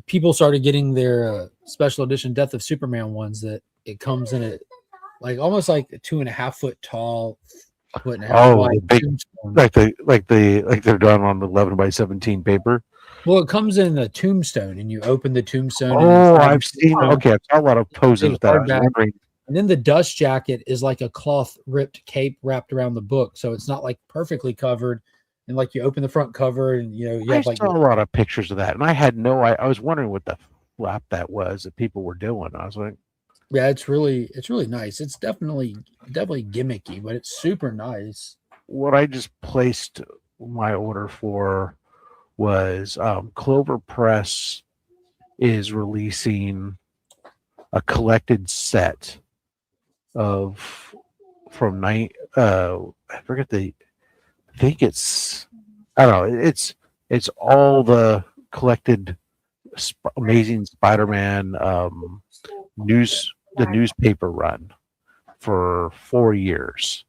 people started getting their special edition Death of Superman ones that it comes in like almost like a 2.5 foot tall, foot and a half wide. Big, like they're done on 11 by 17 paper. Well, it comes in a tombstone, and you open the tombstone. Oh, and I've seen. Okay, I saw a lot of poses big with that. I was hardback. wondering. And then the dust jacket is like a cloth ripped cape wrapped around the book, so it's not like perfectly covered. And like you open the front cover, and you I have like saw a lot of pictures of that, and I had no. I was wondering what the flap that was that people were doing. I was like, yeah, it's really nice. It's definitely gimmicky, but it's super nice. what I just placed my order for was Clover Press is releasing a collected set of from night. I forget the. I think it's. I don't know. It's all the collected Amazing Spider-Man the newspaper run for 4 years.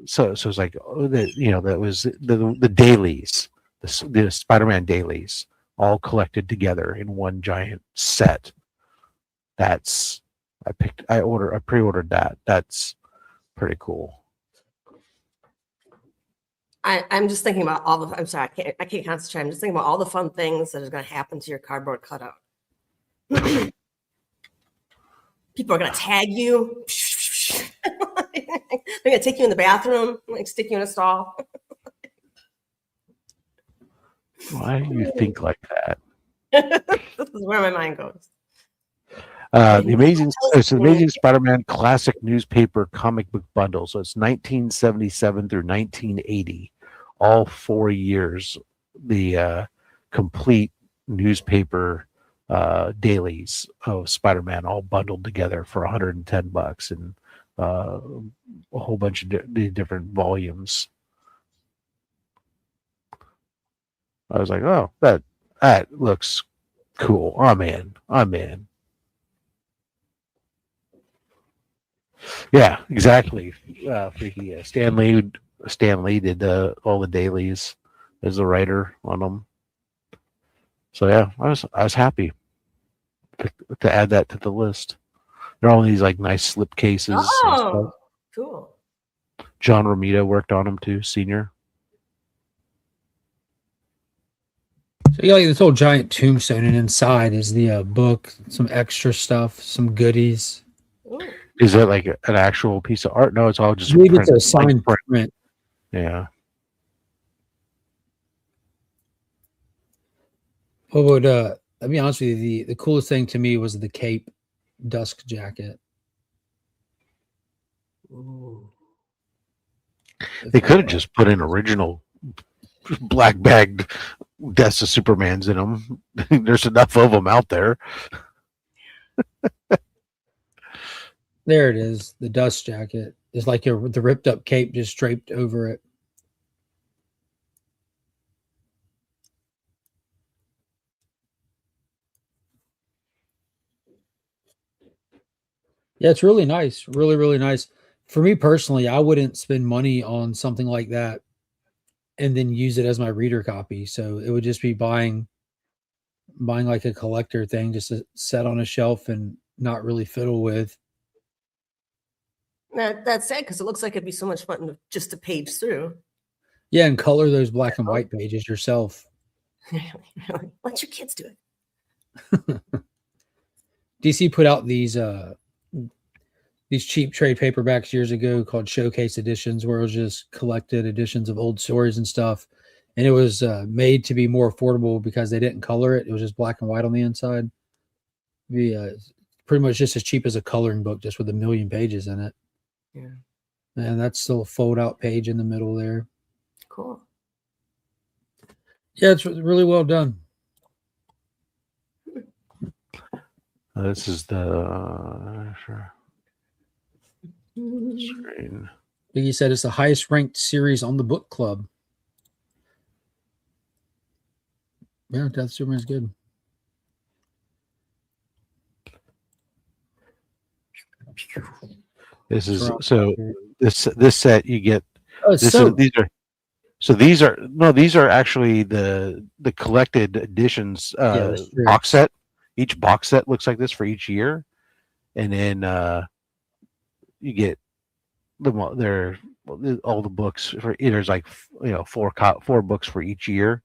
So it's like that was the dailies, the Spider-Man dailies, all collected together in one giant set. That's I pre-ordered that. That's pretty cool. I'm just thinking about all the. I'm sorry, I can't concentrate. I'm just thinking about all the fun things that are going to happen to your cardboard cutout. People are going to tag you. They're going to take you in the bathroom, like stick you in a stall. Why do you think like that? This is where my mind goes. The Amazing Spider-Man Classic Newspaper Comic Book Bundle. So it's 1977 through 1980, all 4 years. The complete newspaper dailies of Spider-Man, all bundled together for $110, and a whole bunch of different volumes. I was like, oh, that looks cool. I'm in. Yeah, exactly. Freaky. Stan Lee did all the dailies as a writer on them. So yeah, I was happy to add that to the list. There are all these like nice slip cases. Oh, cool. John Romita worked on them too, senior. So you got like this whole giant tombstone, and inside is the book, some extra stuff, some goodies. Ooh. Is that like an actual piece of art? No, it's all just I believe it's a signed print. Yeah. What would I'll be honest with you, the coolest thing to me was the cape dusk jacket. Ooh. They could have just put in original black bagged Deaths of Supermans in them. There's enough of them out there. There it is. The dust jacket is like the ripped up cape just draped over it. Yeah, it's really nice. Really, really nice. For me personally, I wouldn't spend money on something like that and then use it as my reader copy. So it would just be buying like a collector thing just to set on a shelf and not really fiddle with. That's sad because it looks like it'd be so much fun just to page through. Yeah, and color those black and white pages yourself. Let your kids do it. DC put out these cheap trade paperbacks years ago called showcase editions, where it was just collected editions of old stories and stuff. And it was made to be more affordable because they didn't color it. It was just black and white on the inside. Be pretty much just as cheap as a coloring book, just with 1 million pages in it. Yeah. And that's still a fold out page in the middle there. Cool. Yeah, it's really well done. This is the screen. He said it's the highest ranked series on the book club. Yeah, Death of Superman is good. This is so. This set you get. Oh, these are actually the collected editions box set. Each box set looks like this for each year, and then you get all the books for. There's like 4 books for each year,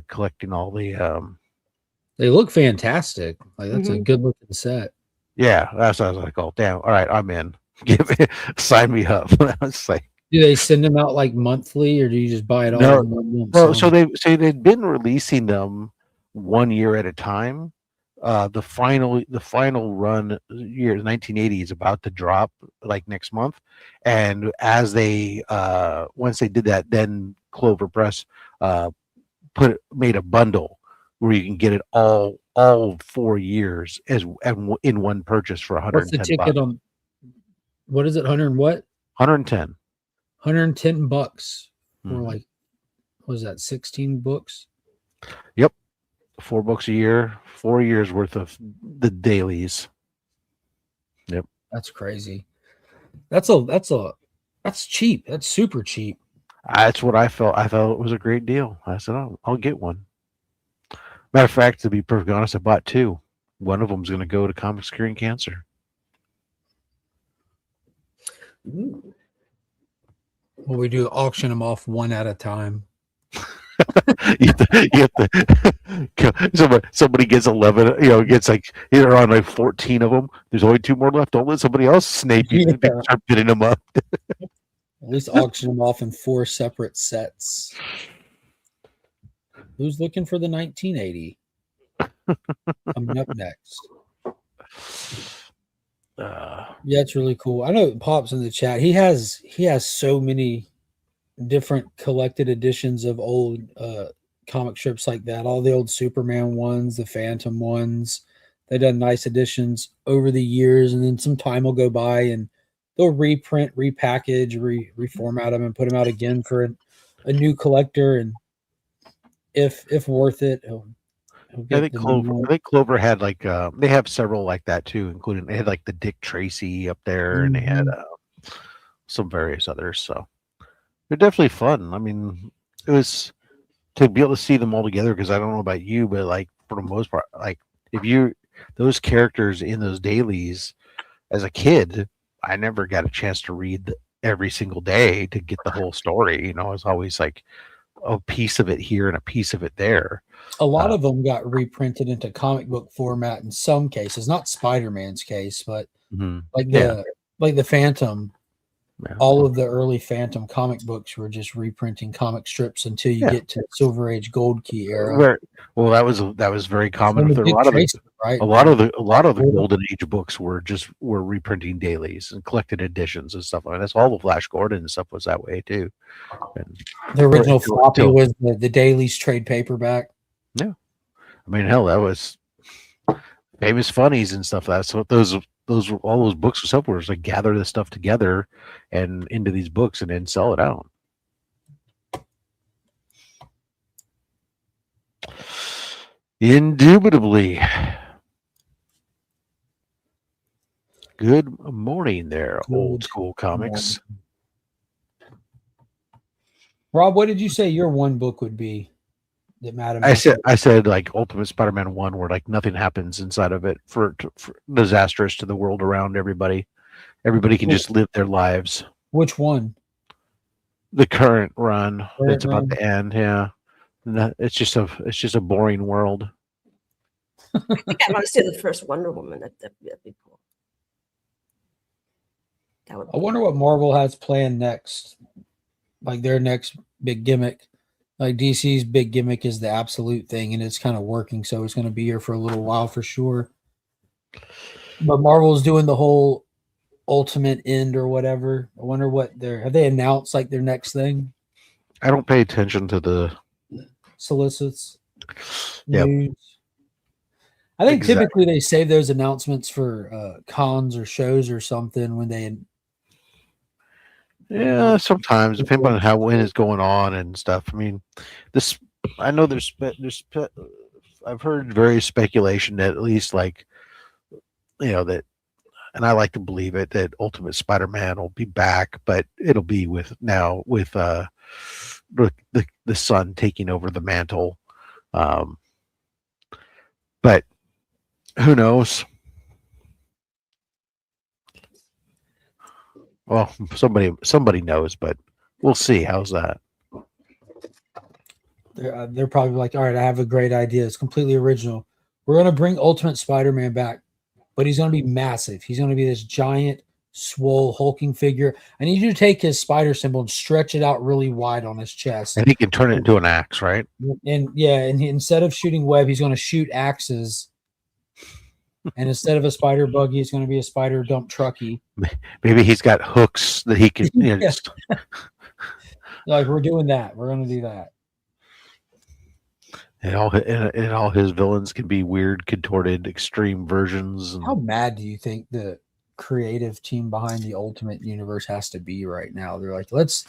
collecting all the. They look fantastic. Like that's a Mhm. good looking set. Yeah, that's what I was like. Oh, damn! All right, I'm in. Give me, sign me up. I was like, Do they send them out like monthly, or do you just buy it all no, in one lump no. So sum? they'd been releasing them 1 year at a time. The final run year 1980 is about to drop like next month, and as they once they did that, then Clover Press made a bundle where you can get it all 4 years in one purchase for What's the 110 ticket bucks. on? What is it? 100 what? 110. $110 for Mhm. like, what was that 16 books? Yep. 4 books a year, 4 years worth of the dailies. Yep. That's crazy. That's cheap. That's super cheap. That's what I felt. I thought it was a great deal. I said, I'll get one. Matter of fact, to be perfectly honest, I bought two. One of them's going to go to Comics Curing Cancer. Ooh. Well, we do auction them off one at a time. you have to somebody gets 11, gets like either on like 14 of them. There's only two more left. Don't let somebody else snake you. Yeah. They start bidding them up. At least auction them off in 4 separate sets. Who's looking for the 1980? Coming up next. Yeah, it's really cool. I know it pops in the chat. He has so many different collected editions of old comic strips like that. All the old Superman ones, the Phantom ones. They've done nice editions over the years, and then some time will go by and they'll reprint, repackage, reformat them, and put them out again for a new collector. And if worth it, he'll I get think the new Clover. one. I think Clover had like they have several like that too, including they had like the Dick Tracy up there, and they had some various others. So they're definitely fun. I mean, it was to be able to see them all together because I don't know about you, but like for the most part, like if you those characters in those dailies as a kid, I never got a chance to read every single day to get the whole story. It's always like a piece of it here and a piece of it there. A lot of them got reprinted into comic book format in some cases, not Spider-Man's case, but like the Phantom. Yeah. All of the early Phantom comic books were just reprinting comic strips until you get to Silver Age Gold Key era. Well, that was very common with a Dick lot of Tracy, right? a lot of the Golden Age books were reprinting dailies and collected editions and stuff like that. That's all the Flash Gordon and stuff was that way too. And the original floppy was the dailies trade paperback. Yeah, I mean, hell, that was Famous Funnies and stuff. That's what all those books and stuff were, like gather this stuff together and into these books and then sell it out. Indubitably. Good morning there, Old School Comics. Rob, what did you say your one book would be that Madam? I said like Ultimate Spider-Man 1, where like nothing happens inside of it for disastrous to the world around everybody. Everybody can just live their lives. Which one? The current run. It's about to end. Yeah, it's just a boring world. I think I want to see the first Wonder Woman. That'd be cool. I wonder what Marvel has planned next. Like their next big gimmick. Like DC's big gimmick is the absolute thing, and it's kind of working, so it's going to be here for a little while for sure. But Marvel's doing the whole ultimate end or whatever. I wonder what have they announced like their next thing? I don't pay attention to the solicits. Yep. News. I think typically they save those announcements for cons or shows or something when they. Yeah, sometimes depending on when it's going on and stuff. I mean, I know I've heard various speculation that at least like, that, and I like to believe it, that Ultimate Spider-Man will be back, but it'll be with the son taking over the mantle. But who knows? Well, somebody knows, but we'll see. How's that? they're probably like, all right, I have a great idea. It's completely original. We're going to bring Ultimate Spider-Man back, but he's going to be massive. He's going to be this giant, swole, hulking figure. I need you to take his spider symbol and stretch it out really wide on his chest. And he can turn it into an axe, right? And instead of shooting web, he's going to shoot axes. And instead of a spider buggy, it's going to be a spider dump trucky. Maybe he's got hooks that he can. Like, we're doing that. We're going to do that. And all his villains can be weird, contorted, extreme versions. How mad do you think the creative team behind the Ultimate Universe has to be right now? They're like, let's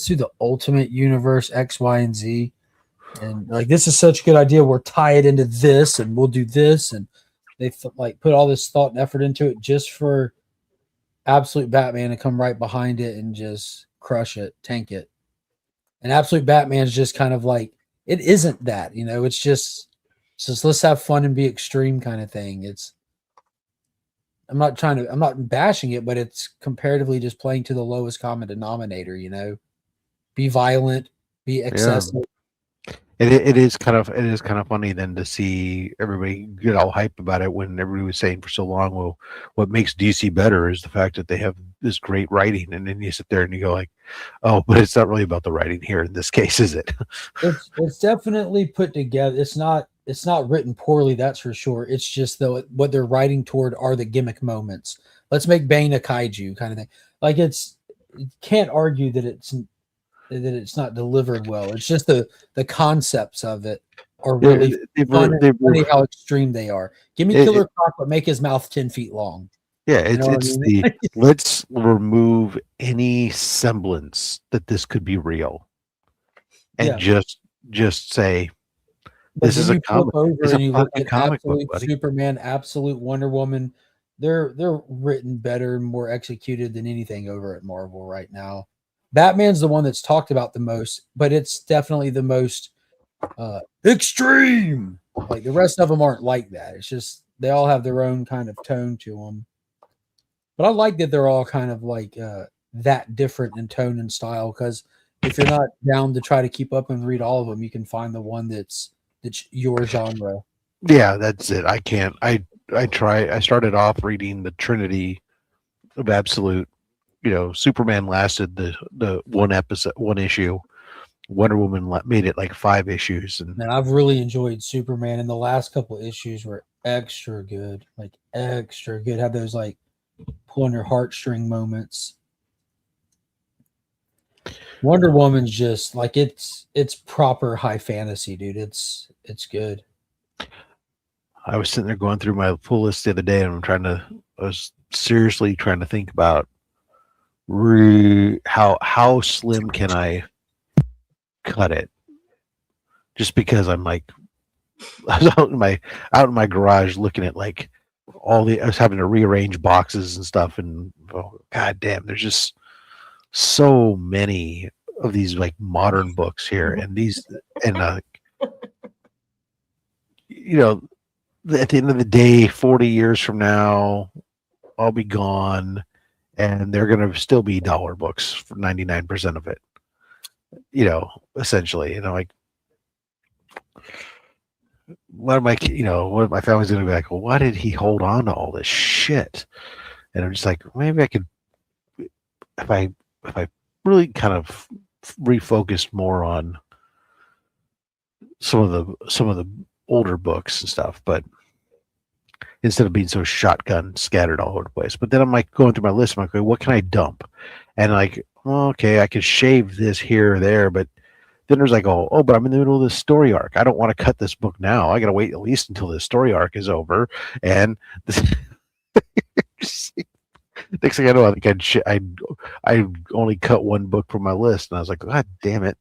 do the Ultimate Universe X, Y, and Z, and like, this is such a good idea. We'll tie it into this, and we'll do this, and they like put all this thought and effort into it just for Absolute Batman to come right behind it and just crush it, tank it. And Absolute Batman's just kind of like, it isn't that, it's just let's have fun and be extreme kind of thing. I'm not bashing it, but it's comparatively just playing to the lowest common denominator, be violent, be excessive. Yeah. It is kind of funny then to see everybody get all hype about it when everybody was saying for so long, well, what makes DC better is the fact that they have this great writing, and then you sit there and you go like, oh, but it's not really about the writing here in this case, is it? It's definitely put together. It's not written poorly, that's for sure. It's just though what they're writing toward are the gimmick moments. Let's make Bane a kaiju kind of thing. Like, you can't argue that it's not delivered well. It's just the concepts of it are really fun and funny how extreme they are. Give me Killer Croc, but make his mouth 10 feet long. Yeah, let's remove any semblance that this could be real, and just say this is a comic. It's a fucking comic book, buddy. Superman, Absolute Wonder Woman. They're written better and more executed than anything over at Marvel right now. Batman's the one that's talked about the most, but it's definitely the most extreme. Like, the rest of them aren't like that. It's just they all have their own kind of tone to them. But I like that they're all kind of like that different in tone and style, because if you're not down to try to keep up and read all of them, you can find the one that's your genre. Yeah, that's it. I can't. I started off reading the Trinity of Absolute. Superman lasted the one issue. Wonder Woman made it like 5 issues, and I've really enjoyed Superman, and the last couple issues were extra good. Like, extra good. Had those like pulling your heartstring moments. Wonder Woman's just like, it's proper high fantasy, dude. It's good. I was sitting there going through my pull list the other day, and I was seriously trying to think about how slim can I cut it, just because I'm like, I was out in my garage looking at like I was having to rearrange boxes and stuff, and god damn, there's just so many of these like modern books here, and at the end of the day, 40 years from now, I'll be gone, and they're going to still be dollar books for 99% of it. Essentially, like, what my family's going to be like, well, why did he hold on to all this shit? And I'm just like, maybe I could, if I really kind of refocused more on some of the older books and stuff, but instead of being so shotgun scattered all over the place. But then I'm like going through my list, I'm like, what can I dump? And like, well, okay, I could shave this here or there, but then there's like, but I'm in the middle of this story arc. I don't want to cut this book now. I got to wait at least until the story arc is over. And next thing I know, I think I only cut one book from my list, and I was like, God damn it.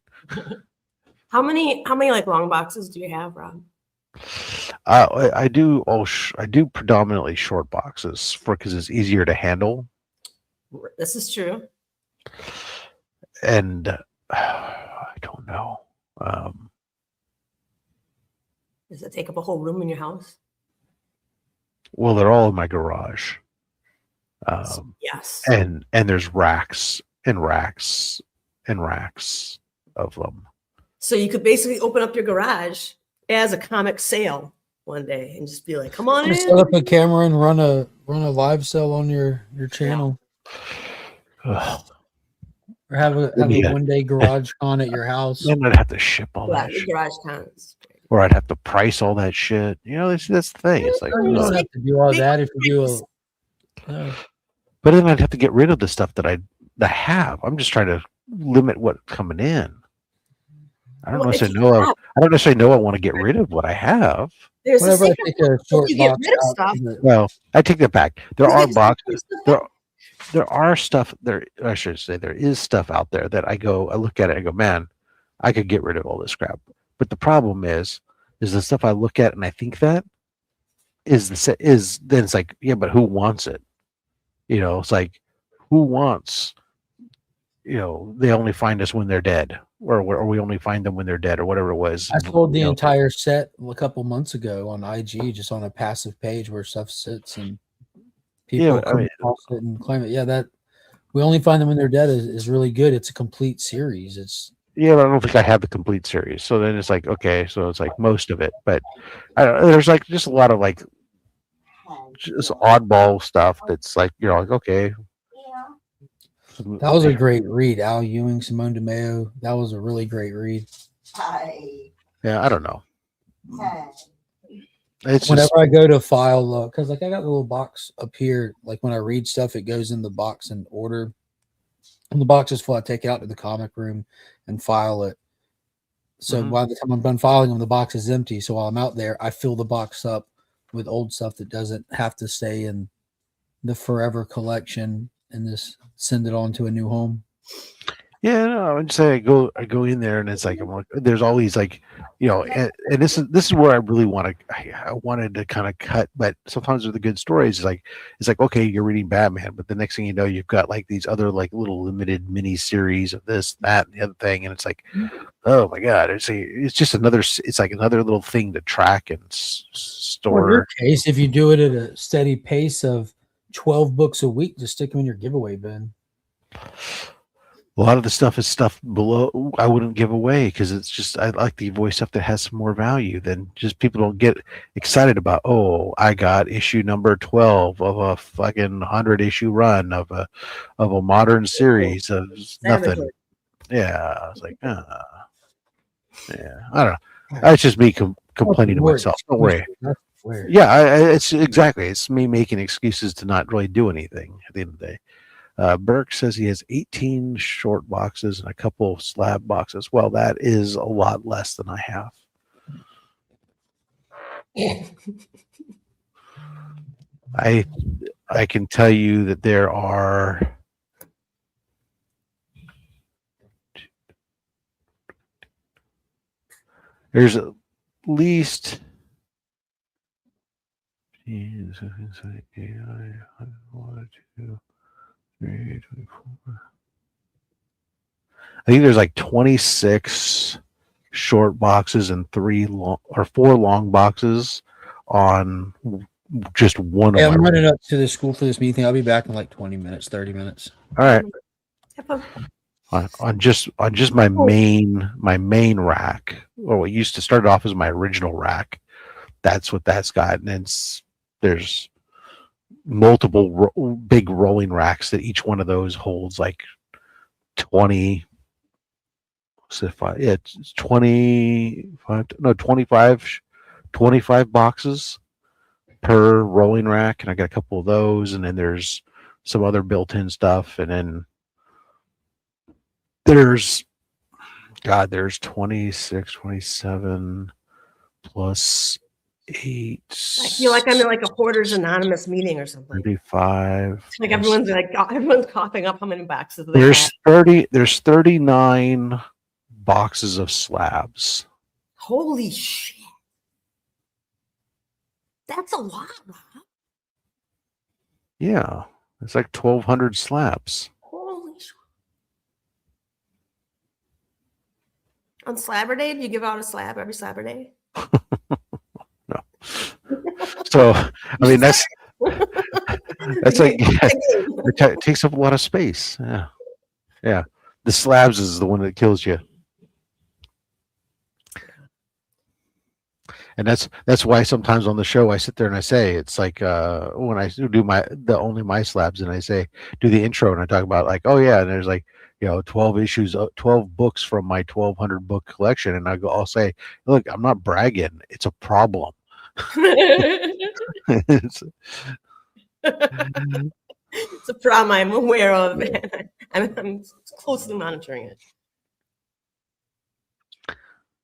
How many like long boxes do you have, Rob? I do predominantly short boxes because it's easier to handle. This is true. And I don't know. Does it take up a whole room in your house? Well, they're all in my garage. Yes. And there's racks and racks and racks of them. So you could basically open up your garage as a comic sale one day and just be like, come on in. Set up a camera and run a live sale on your channel. Ugh. Or have a Yeah. one day garage con at your house. Then I'd have to ship all Yeah, that your shit. garage cons. Or I'd have to price all that shit. You know, that's the thing. It's like, You don't have to do all that if you do but then I'd have to get rid of the stuff that I have. I'm just trying to limit what's coming in. I don't necessarily know I want to get rid of what I have. There's a whenever I secret take a short you get box rid of out, stuff. Well, I take that back. There You are get boxes. stuff There are stuff there. I should say there is stuff out there that I look at it and go, man, I could get rid of all this crap. But the problem is the stuff I look at and I think that is then it's like, yeah, but who wants it? You know, it's like, who wants, you know, they only find us when they're dead, or we only find them when they're dead, or whatever it was. I sold the entire set a couple months ago on IG, just on a passive page where stuff sits and people come across it and claim it. Yeah, that we only find them when they're dead is really good. It's a complete series. It's but I don't think I have the complete series. So then it's like, okay, so it's like most of it, but there's like just a lot of like just oddball stuff that's like, you know, like, okay. That was a great read. Al Ewing, Simone DeMeo. That was a really great read. Yeah, I don't know. It's whenever I go to file, because like I got a little box up here, like when I read stuff, it goes in the box in order. And the box is full, I take it out to the comic room and file it. So by the time I'm done filing them, the box is empty. So while I'm out there, I fill the box up with old stuff that doesn't have to stay in the forever collection and just send it on to a new home. Yeah, no, I would say I go in there and it's like, there's all these like, you know, and this is where I really I wanted to kind of cut, but sometimes with the good stories, it's like, okay, you're reading Batman, but the next thing you know, you've got like these other like little limited mini series of this, that, and the other thing, and it's like, oh my god, it's just another, it's like another little thing to track and store. Well, in your case, if you do it at a steady pace of 12 books a week, just stick them in your giveaway bin. A lot of the stuff is stuff below I wouldn't give away because it's just, I like to give away stuff that has some more value than just people don't get excited about. Oh, I got issue number 12 of a fucking 100 issue run of a modern series of nothing. Yeah, I was like, yeah, I don't know. That's just me complaining to myself. Don't worry. Yeah, it's exactly. It's me making excuses to not really do anything at the end of the day. Burke says he has 18 short boxes and a couple of slab boxes. Well, that is a lot less than I have. I can tell you that there's at least 24. I think there's like 26 short boxes and 4 long boxes on just one. Yeah, I'm running up to the school for this meeting. I'll be back in like 20 minutes, 30 minutes. All right. On just my main rack, or what used to start off as my original rack. That's what that's got, and there's multiple big rolling racks that each one of those holds like 20. It's 25 boxes per rolling rack, and I got a couple of those, and then there's some other built-in stuff, and then there's 26, 27 plus 8. I feel like I'm in like a Hoarders Anonymous meeting or something. 35. Like everyone's coughing up how many boxes There's 39 boxes of slabs. Holy shit. That's a lot, Rob. Yeah. It's like 1,200 slabs. Holy shit. On Slabber Day, do you give out a slab every Slabber Day? No. So, I mean, that's like, it takes up a lot of space. Yeah. The slabs is the one that kills you. And that's why sometimes on the show I sit there and I say, it's like when I do the only my slabs, and I say do the intro and I talk about like, oh yeah, and there's like 12 issues, 12 books from my 1,200 book collection, and I'll say, look, I'm not bragging, it's a problem. It's It's a problem I'm aware of. I'm closely monitoring it.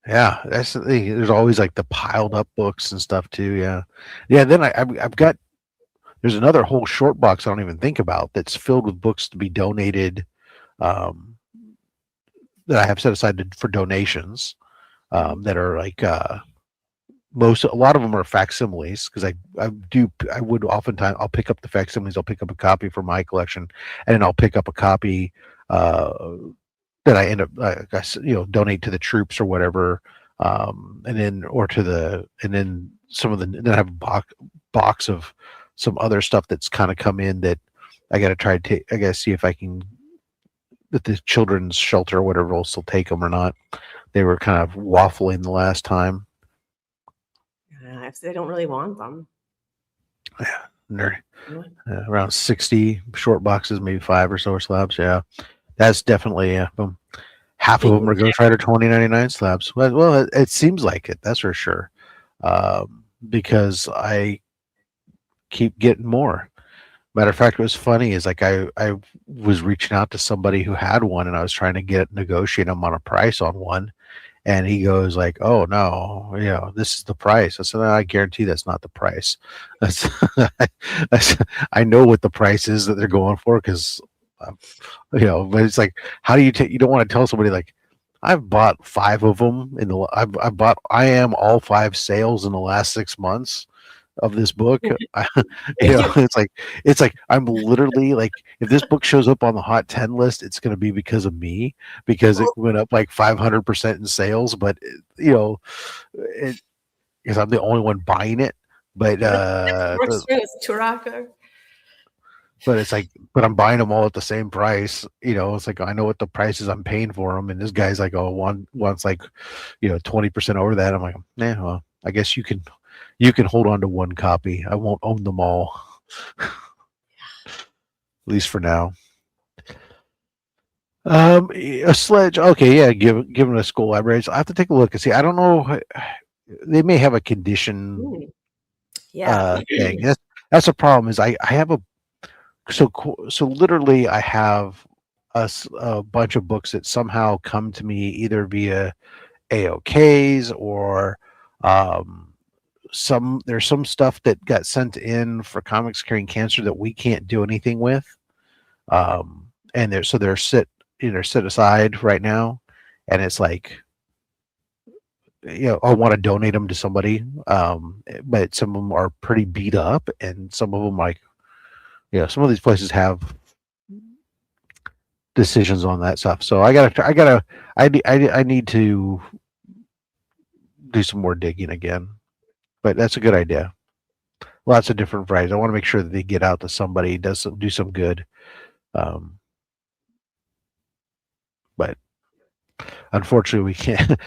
Yeah, that's the thing. There's always like the piled up books and stuff too. Yeah, yeah. Then I've got there's another whole short box I don't even think about that's filled with books to be donated, um, that I have set aside for donations, that are like a lot of them are facsimiles, because I would oftentimes I'll pick up the facsimiles, I'll pick up a copy for my collection, and then I'll pick up a copy that I end up donate to the troops or whatever, and then some of the then I have a box of some other stuff that's kind of come in that I got to try to take. I got to see if I can, that the children's shelter or whatever will still take them or not. They were kind of waffling the last time. If they don't really want them. Yeah, they're around 60 short boxes, maybe 5 or so slabs. Yeah, that's definitely half of them are Ghost Rider 2099 slabs. Well, it seems like it. That's for sure, because I keep getting more. Matter of fact, what was funny is like I was reaching out to somebody who had one, and I was trying to negotiate them on a price on one, and he goes like, "Oh no, this is the price." I said, "I guarantee that's not the price. That's I know what the price is that they're going for, because but it's like, how do you you don't want to tell somebody like, I've bought 5 of them I am all 5 sales in the last 6 months of this book." It's like I'm literally like, if this book shows up on the hot 10 list, it's going to be because of me, because it went up like 500% in sales, but because I'm the only one buying it. But but it's like, but I'm buying them all at the same price. It's like, I know what the prices I'm paying for them, and this guy's like, oh, one's like 20% over that. I'm like, nah, well, I guess you can hold on to one copy. I won't own them all. At least for now. A sledge. Okay, yeah, given a school library. So I have to take a look and see. I don't know. They may have a condition. Thing. That's a problem. Is I have a so literally I have a bunch of books that somehow come to me either via AOKs or there's some stuff that got sent in for Comics Curing Cancer that we can't do anything with, and they're set aside right now, and it's like, I want to donate them to somebody, but some of them are pretty beat up, and some of them, like, some of these places have decisions on that stuff. So I need to do some more digging again. But that's a good idea. Lots of different varieties. I want to make sure that they get out to somebody, do some good. But unfortunately, we can't.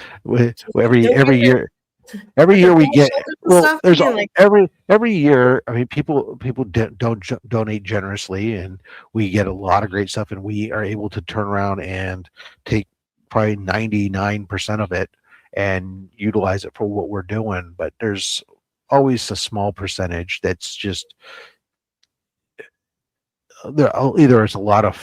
Every year we get, well, there's every year. I mean, people don't donate generously, and we get a lot of great stuff, and we are able to turn around and take probably 99% of it and utilize it for what we're doing. But there's always a small percentage that's just there. Either it's a lot of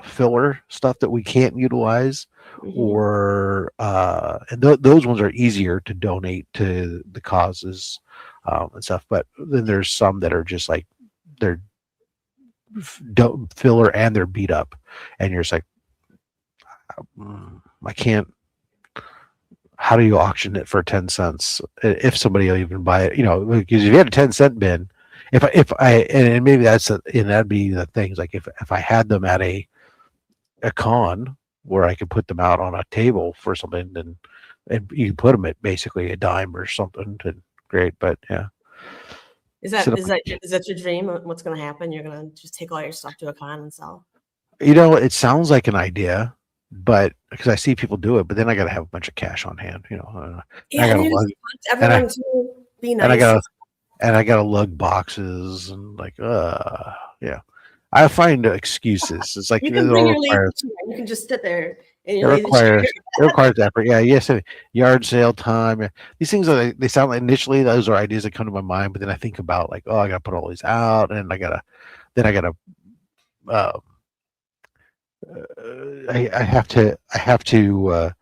filler stuff that we can't utilize, or and those ones are easier to donate to the causes and stuff. But then there's some that are just like, they're filler and they're beat up, and you're just like, I can't. How do you auction it for 10 cents if somebody will even buy it? Because if you had a 10-cent bin, if I and maybe that'd be the things, like if I had them at a con where I could put them out on a table for something, then and you can put them at basically a dime or something, and great. But yeah, is that your dream? What's going to happen? You're going to just take all your stuff to a con and sell? It sounds like an idea. but because I see people do it, but then I got to have a bunch of cash on hand, Yeah, I got and to you just lug, want and everyone to be and I nice. got to and I got to lug boxes and like, yeah. I find excuses. It's like You it can bring all your lazy requires chair. You can just sit there in it your lazy chair. requires it requires effort. Yeah, yes, yard sale time. These things are they sound like initially those are ideas that come to my mind, but then I think about like, oh, I got to put all these out, and I gotta uh, I have to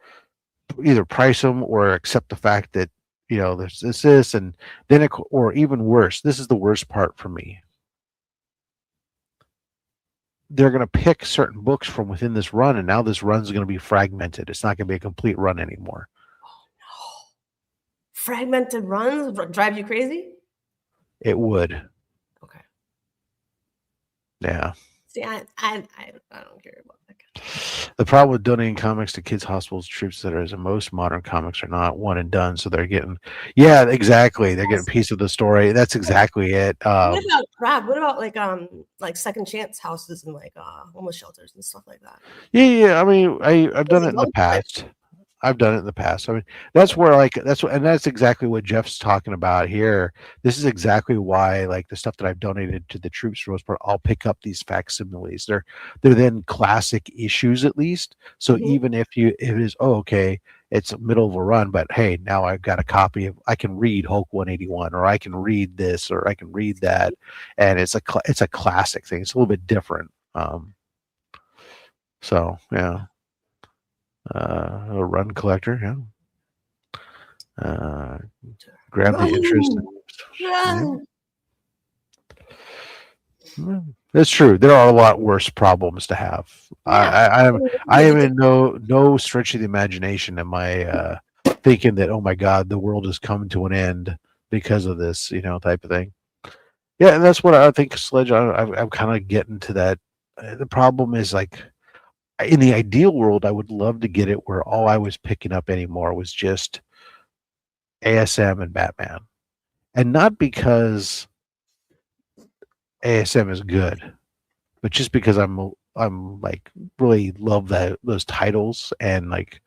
either price them or accept the fact that there's this, and then or even worse. This is the worst part for me. They're going to pick certain books from within this run, and now this run's going to be fragmented. It's not going to be a complete run anymore. Fragmented runs drive you crazy? It would. Okay. Yeah. See, I don't care about that. The problem with donating comics to kids, hospitals, troops, etc. is that most modern comics are not one and done. So they're getting, yeah, exactly. They're getting a piece of the story. That's exactly it. What about Rob? What about like second chance houses and like homeless shelters and stuff like that? Yeah. I mean, I've done it in the past. I've done it in the past. I mean, that's where and that's exactly what Jeff's talking about here. This is exactly why like the stuff that I've donated to the troops for most part, I'll pick up these facsimiles. They're then classic issues at least. So even if it is okay, it's middle of a run, but hey, now I've got a copy of I can read Hulk 181, or I can read this, or I can read that, and it's a classic thing. It's a little bit different. So yeah. A run collector, yeah. Grab the interest. That's true. There are a lot worse problems to have. I am in no stretch of the imagination am I thinking that, oh my God, the world is coming to an end because of this, type of thing. Yeah, and that's what I think, Sledge. I'm kind of getting to that. The problem is like, in the ideal world, I would love to get it where all I was picking up anymore was just ASM and Batman. And not because ASM is good, but just because I'm like really love those titles and like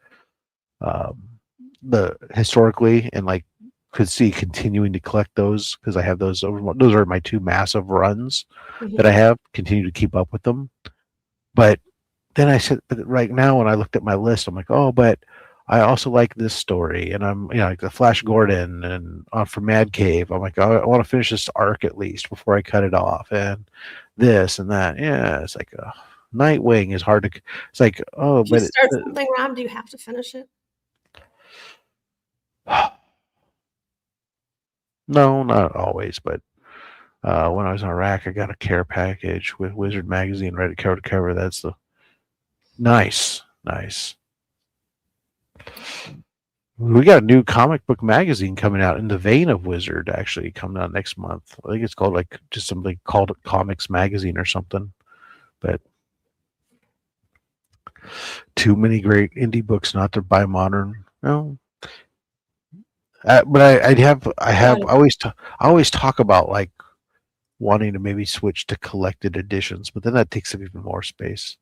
the historically, and like could see continuing to collect those because I have those are my two massive runs that I have, continue to keep up with them. But then I said, but right now when I looked at my list, I'm like, oh, but I also like this story, and I'm like the Flash Gordon and from Mad Cave. I'm like, I want to finish this arc at least before I cut it off, and this and that. Yeah, it's like Nightwing is hard to. It's like, oh, but you start something, Rob. Do you have to finish it? No, not always, but when I was in Iraq, I got a care package with Wizard magazine, read it cover to cover. That's the nice. We got a new comic book magazine coming out in the vein of Wizard, actually coming out next month. I think it's called like just something called Comics Magazine or something. But too many great indie books not to buy modern. No. But I always talk about like wanting to maybe switch to collected editions, but then that takes up even more space.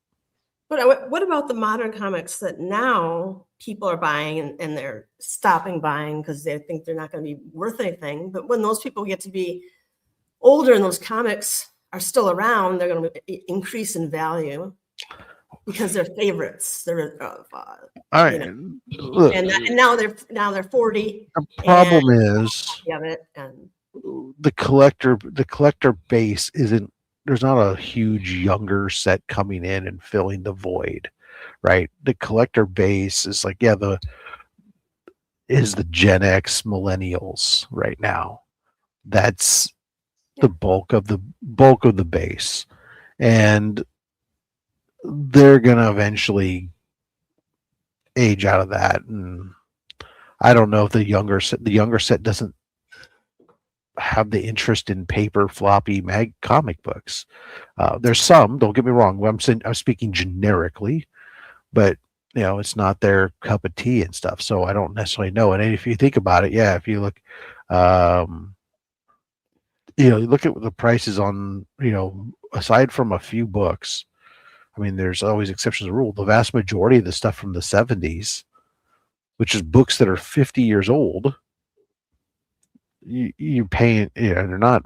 But what about the modern comics that now people are buying and they're stopping buying because they think they're not going to be worth anything? But when those people get to be older and those comics are still around, they're going to increase in value because they're favorites. They're all right, look, and now they're 40. The problem is the collector base isn't. There's not a huge younger set coming in and filling the void, right? The collector base is like, the Gen X millennials right now. That's the bulk of the base, and they're gonna eventually age out of that. And I don't know if the younger set doesn't have the interest in paper floppy comic books. There's some, don't get me wrong, I'm speaking generically, but it's not their cup of tea and stuff, so I don't necessarily know. And if you think about it, if you look you look at the prices on, aside from a few books, I mean, there's always exceptions to the rule. The vast majority of the stuff from the 70s, which is books that are 50 years old, you're paying, they're not,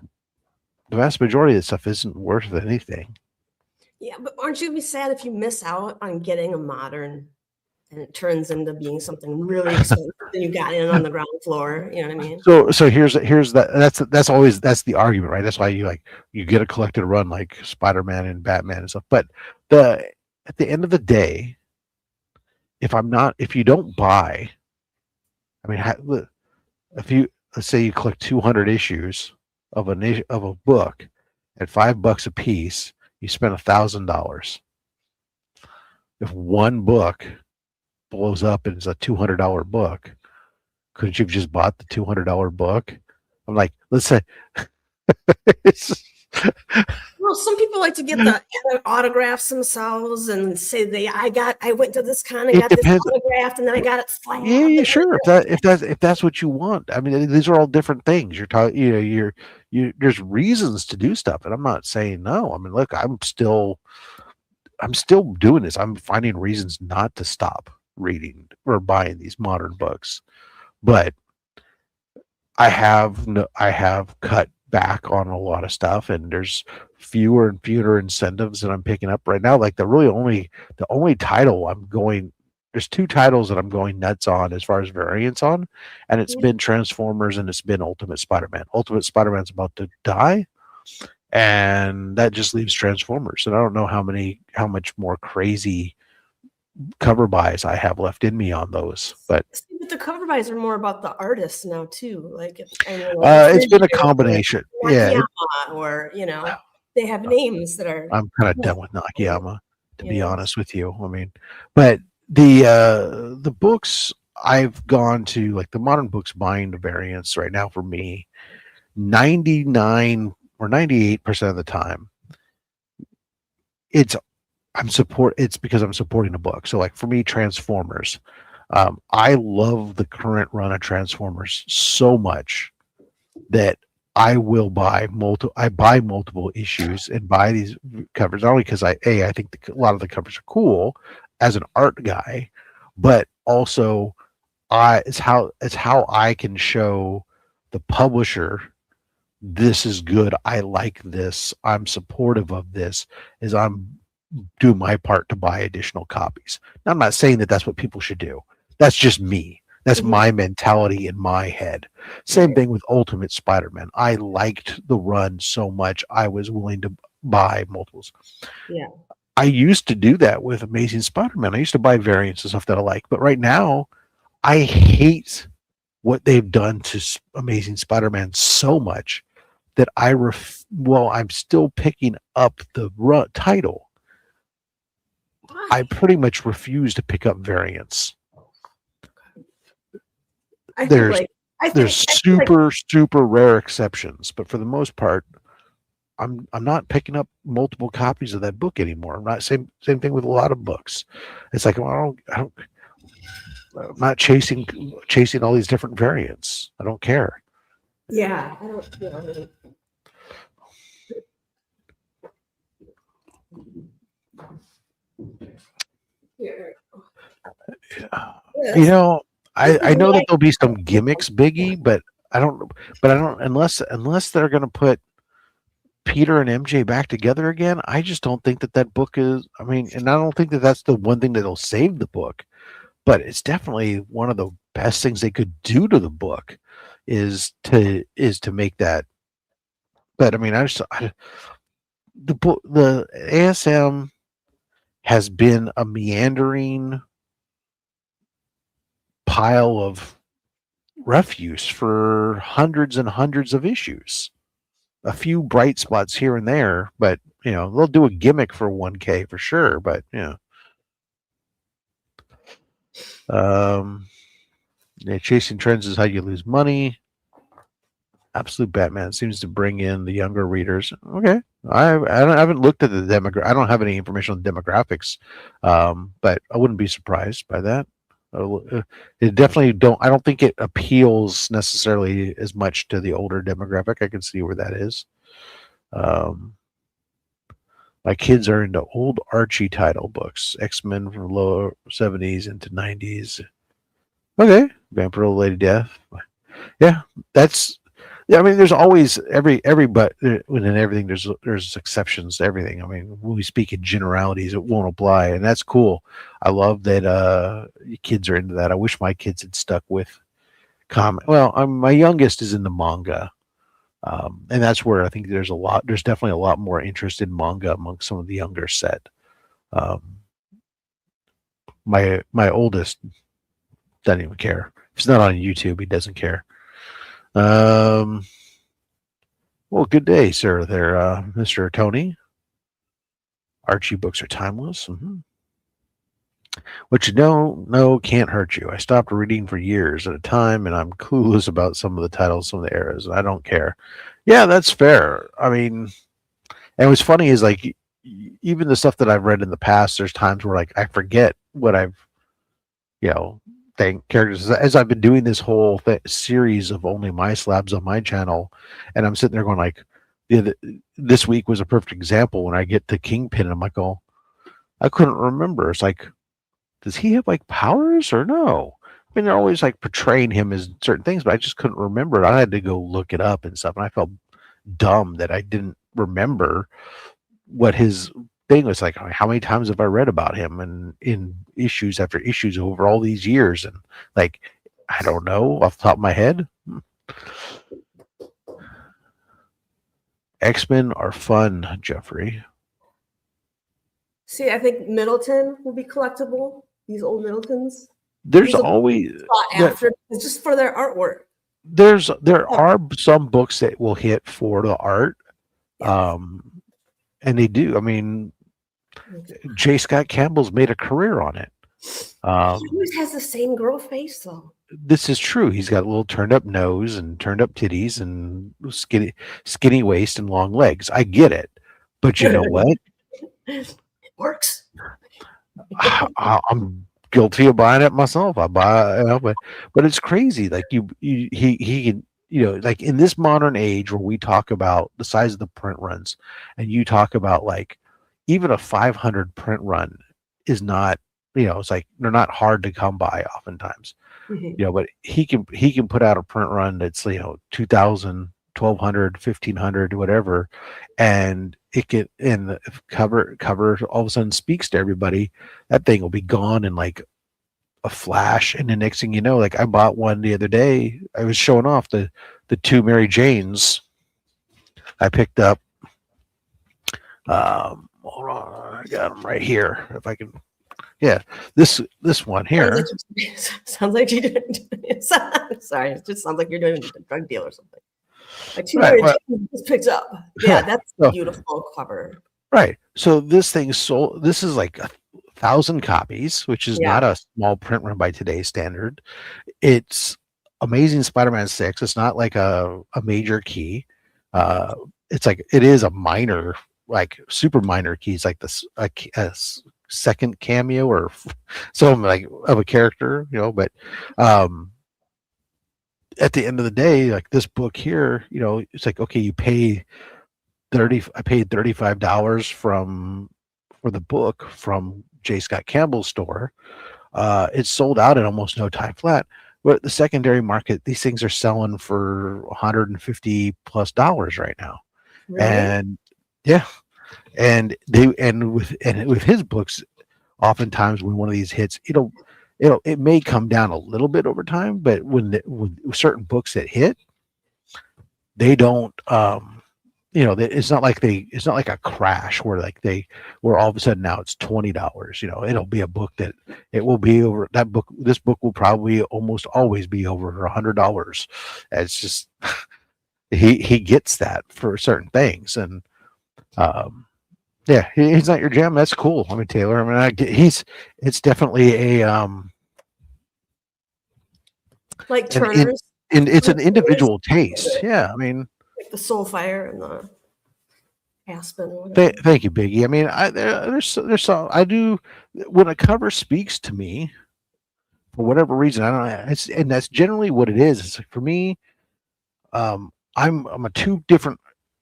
the vast majority of the stuff isn't worth anything. Yeah, but aren't you gonna be sad if you miss out on getting a modern and it turns into being something really expensive and you got in on the ground floor? You know what I mean? So here's that's always the argument, right? That's why you get a collected run like Spider-Man and Batman and stuff. But at the end of the day, if you don't buy, I mean, if you, let's say you collect 200 issues of a book at $5 a piece, you spend $1,000. If one book blows up and it's a $200 book, couldn't you have just bought the $200 book? I'm like, let's say, Well, some people like to get the autographs themselves and say I went to this con and it got this depends. autographed and then I got it slabbed. Yeah, sure. If that's what you want. I mean, these are all different things. You're talking, there's reasons to do stuff, and I'm not saying no. I mean, look, I'm still doing this. I'm finding reasons not to stop reading or buying these modern books, but I have cut back on a lot of stuff, and there's fewer and fewer incentives that I'm picking up right now. Like the only title I'm going, there's two titles that I'm going nuts on as far as variants on, and it's been Transformers and it's been Ultimate Spider-Man. Ultimate Spider-Man's about to die, and that just leaves Transformers. And I don't know how much more crazy cover buys I have left in me on those, but the cover buys are more about the artists now too. Like it's been a combination. Yeah, or they have names that are. I'm kind of done with Nakayama, to be honest with you. I mean, but the books I've gone to, like the modern books buying the variants right now, for me, 99 or 98% of the time, it's because I'm supporting a book. So like for me, Transformers, I love the current run of Transformers so much that I will buy multiple issues and buy these covers, not only because I think a lot of the covers are cool as an art guy, but also it's how I can show the publisher this is good. I like this. I'm supportive of this. Is I'm do my part to buy additional copies. Now, I'm not saying that that's what people should do. That's just me. That's my mentality in my head. Same thing with Ultimate Spider-Man. I liked the run so much, I was willing to buy multiples. Yeah. I used to do that with Amazing Spider-Man. I used to buy variants and stuff that I like. But right now, I hate what they've done to Amazing Spider-Man so much that I'm still picking up the title. I pretty much refuse to pick up variants. There's super rare exceptions, but for the most part, I'm not picking up multiple copies of that book anymore. I'm not same thing with a lot of books. It's like, well, I'm not chasing all these different variants. I don't care. Yeah, I don't. I know that there'll be some gimmicks, Biggie, but I don't unless they're going to put Peter and MJ back together again. I just don't think that book is. I mean, and I don't think that that's the one thing that'll save the book, but it's definitely one of the best things they could do to the book is to make that. But I mean, the ASM has been a meandering pile of refuse for hundreds and hundreds of issues. A few bright spots here and there, but they'll do a gimmick for 1K for sure. But chasing trends is how you lose money. Absolute Batman seems to bring in the younger readers. Okay, I haven't looked at the demographic. I don't have any information on demographics, but I wouldn't be surprised by that. It definitely I don't think it appeals necessarily as much to the older demographic. I can see where that is. My kids are into old Archie title books, X-Men from lower 70s into 90s. Okay, Vampire Lady Death. Yeah, that's. Yeah, I mean, there's always every but within everything. There's exceptions to everything. I mean, when we speak in generalities, it won't apply, and that's cool. I love that kids are into that. I wish my kids had stuck with comic. Well, my youngest is into manga, and that's where I think there's definitely a lot more interest in manga among some of the younger set. Um, my oldest doesn't even care. If it's not on YouTube, he doesn't care. Well, good day, sir. There, Mr. Tony. Archie books are timeless. Mm-hmm. What you don't know can't hurt you. I stopped reading for years at a time, and I'm clueless about some of the titles, some of the eras. I don't care. Yeah, that's fair. I mean, and what's funny is like even the stuff that I've read in the past, there's times where like I forget what I've, characters as I've been doing this whole series of only my slabs on my channel, and I'm sitting there going like, this week was a perfect example when I get to Kingpin, and I'm like, oh, I couldn't remember. It's like, does he have like powers or no? I mean, they're always like portraying him as certain things, but I just couldn't remember it. I had to go look it up and stuff, and I felt dumb that I didn't remember what his thing was like. How many times have I read about him and in issues after issues over all these years? And like, I don't know off the top of my head. X-Men are fun, Jeffrey. See, I think Middleton will be collectible. These old Middletons. There's always after it's just for their artwork. There are some books that will hit for the art. Yes. And they do. I mean, J. Scott Campbell's made a career on it. He always has the same girl face, though. This is true. He's got a little turned up nose and turned up titties and skinny waist and long legs. I get it, but you know what? It works. I'm guilty of buying it myself. I buy it, but it's crazy. Like he can. Like in this modern age where we talk about the size of the print runs, and you talk about like even a 500 print run is not, it's like they're not hard to come by oftentimes. Mm-hmm. But he can put out a print run that's 2,000, 1,200, 1,500, whatever, and it can, and the cover all of a sudden speaks to everybody. That thing will be gone in like a flash, and the next thing you know, like I bought one the other day. I was showing off the two Mary Janes I picked up. Hold on, I got them right here. If I can, yeah, this one here. Sounds like you're doing. Sorry, it just sounds like you're doing a drug deal or something. Like two Mary Janes just picked up. Yeah, that's a beautiful cover. Right. So this thing sold. This is like 1,000 copies, which is not a small print run by today's standard. It's Amazing Spider-Man 6. It's not like a major key. It's like it is a minor, like super minor key. It's like this a second cameo or something like of a character, But at the end of the day, like this book here, it's like okay, you pay I paid $35 for the book from J. Scott Campbell's store. It's sold out in almost no time flat. But at the secondary market, these things are selling for $150+ right now. Really? And yeah, and with his books, oftentimes when one of these hits, it may come down a little bit over time, but when certain books that hit, they don't. It's not like a crash where all of a sudden now it's $20. It'll be a book that it will be over that book. This book will probably almost always be over $100. It's just he gets that for certain things, and he's not your jam. That's cool. I mean, Taylor. I mean, it's definitely a like Turner's, and it's an individual taste. Yeah, I mean. Like the Soulfire and the Aspen. Thank you, Biggie. I mean, there's some I do when a cover speaks to me for whatever reason. I don't know. And that's generally what it is. It's like for me, I'm a two different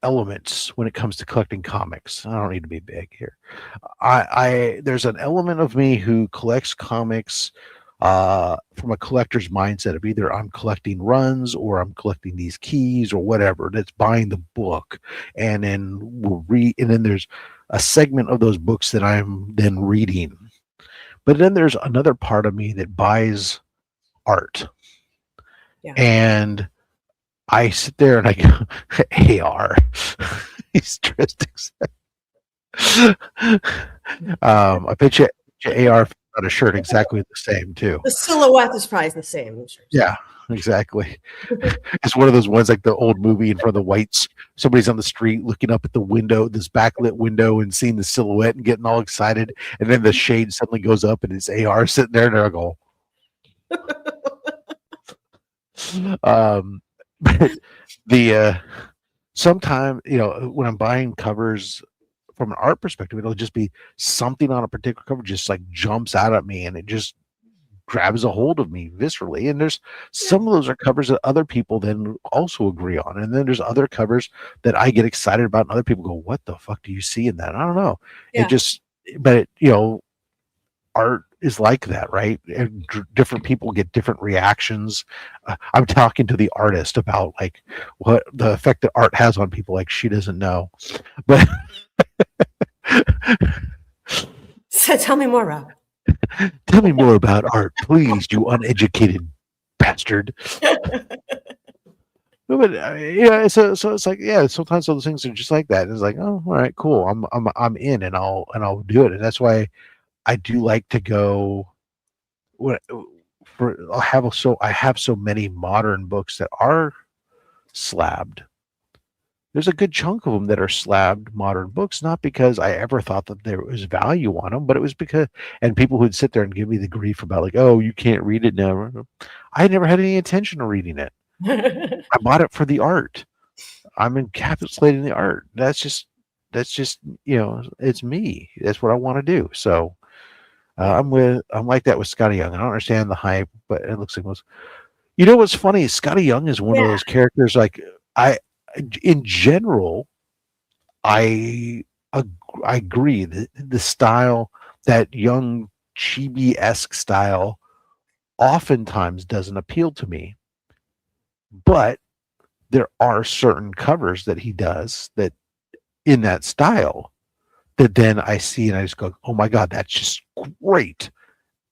elements when it comes to collecting comics. I don't need to be big here. I there's an element of me who collects comics from a collector's mindset of either I'm collecting runs or I'm collecting these keys or whatever. That's buying the book, and then we'll read. And then there's a segment of those books that I'm then reading. But then there's another part of me that buys art, and I sit there and I go, AR. He's dressed I bet you AR on a shirt exactly the same too. The silhouette is probably the same. Yeah, exactly. It's one of those ones like the old movie in front of the whites. Somebody's on the street looking up at the window, this backlit window, and seeing the silhouette and getting all excited, and then the shade suddenly goes up and it's AR sitting there, and I go. But the sometimes, you know, when I'm buying covers from an art perspective, it'll just be something on a particular cover just like jumps out at me and it just grabs a hold of me viscerally. And there's some of those are covers that other people then also agree on, and then there's other covers that I get excited about and other people go, what the fuck do you see in that? I don't know. It just, but it, you know, art is like that, right? And different people get different reactions. I'm talking to the artist about like what the effect that art has on people, like she doesn't know. But So tell me more, Rob. Tell me more about art, please, you uneducated bastard. No, but yeah, so it's like, yeah, sometimes those things are just like that. It's like, oh, all right, cool. I'm in, and I'll do it, and that's why I do like to go. I have so many modern books that are slabbed. There's a good chunk of them that are slabbed modern books, not because I ever thought that there was value on them, but it was because, and people who'd sit there and give me the grief about like, oh, you can't read it now. I never had any intention of reading it. I bought it for the art. I'm encapsulating the art. That's just, you know, it's me. That's what I want to do. So I'm like that with Scotty Young. I don't understand the hype, but it looks like you know what's funny? Scotty Young is one of those characters. Like in general, I agree that the style, that young chibi-esque style, oftentimes doesn't appeal to me. But there are certain covers that he does that in that style that then I see and I just go, oh my God, that's just great.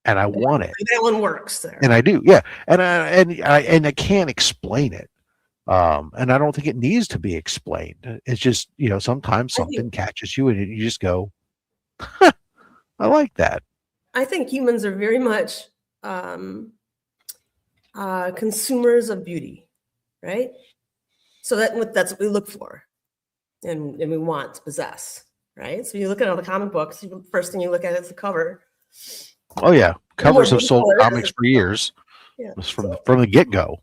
And I want it. That one works there. And I do, yeah. And I can't explain it. And I don't think it needs to be explained. It's just, you know, sometimes something catches you and you just go, huh, I like that. I think humans are very much consumers of beauty, right? So that's what we look for and we want to possess, right? So you look at all the comic books, the first thing you look at is the cover. Oh yeah, covers have sold comics for years. Yeah, from the get-go.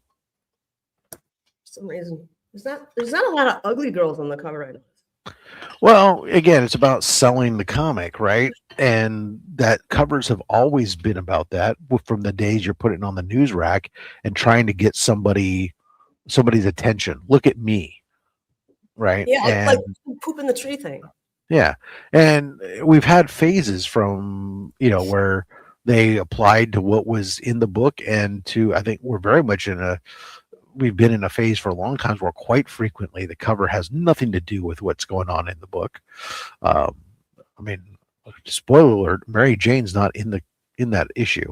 For some reason, there's not a lot of ugly girls on the cover right now. Well, again, it's about selling the comic, right? And that covers have always been about that from the days you're putting it on the news rack and trying to get somebody's attention. Look at me, right? Yeah, and, like poop in the tree thing. Yeah, and we've had phases from, you know, where they applied to what was in the book and to, I think we're very much we've been in a phase for a long time where quite frequently the cover has nothing to do with what's going on in the book. I mean, spoiler alert, Mary Jane's not in that issue.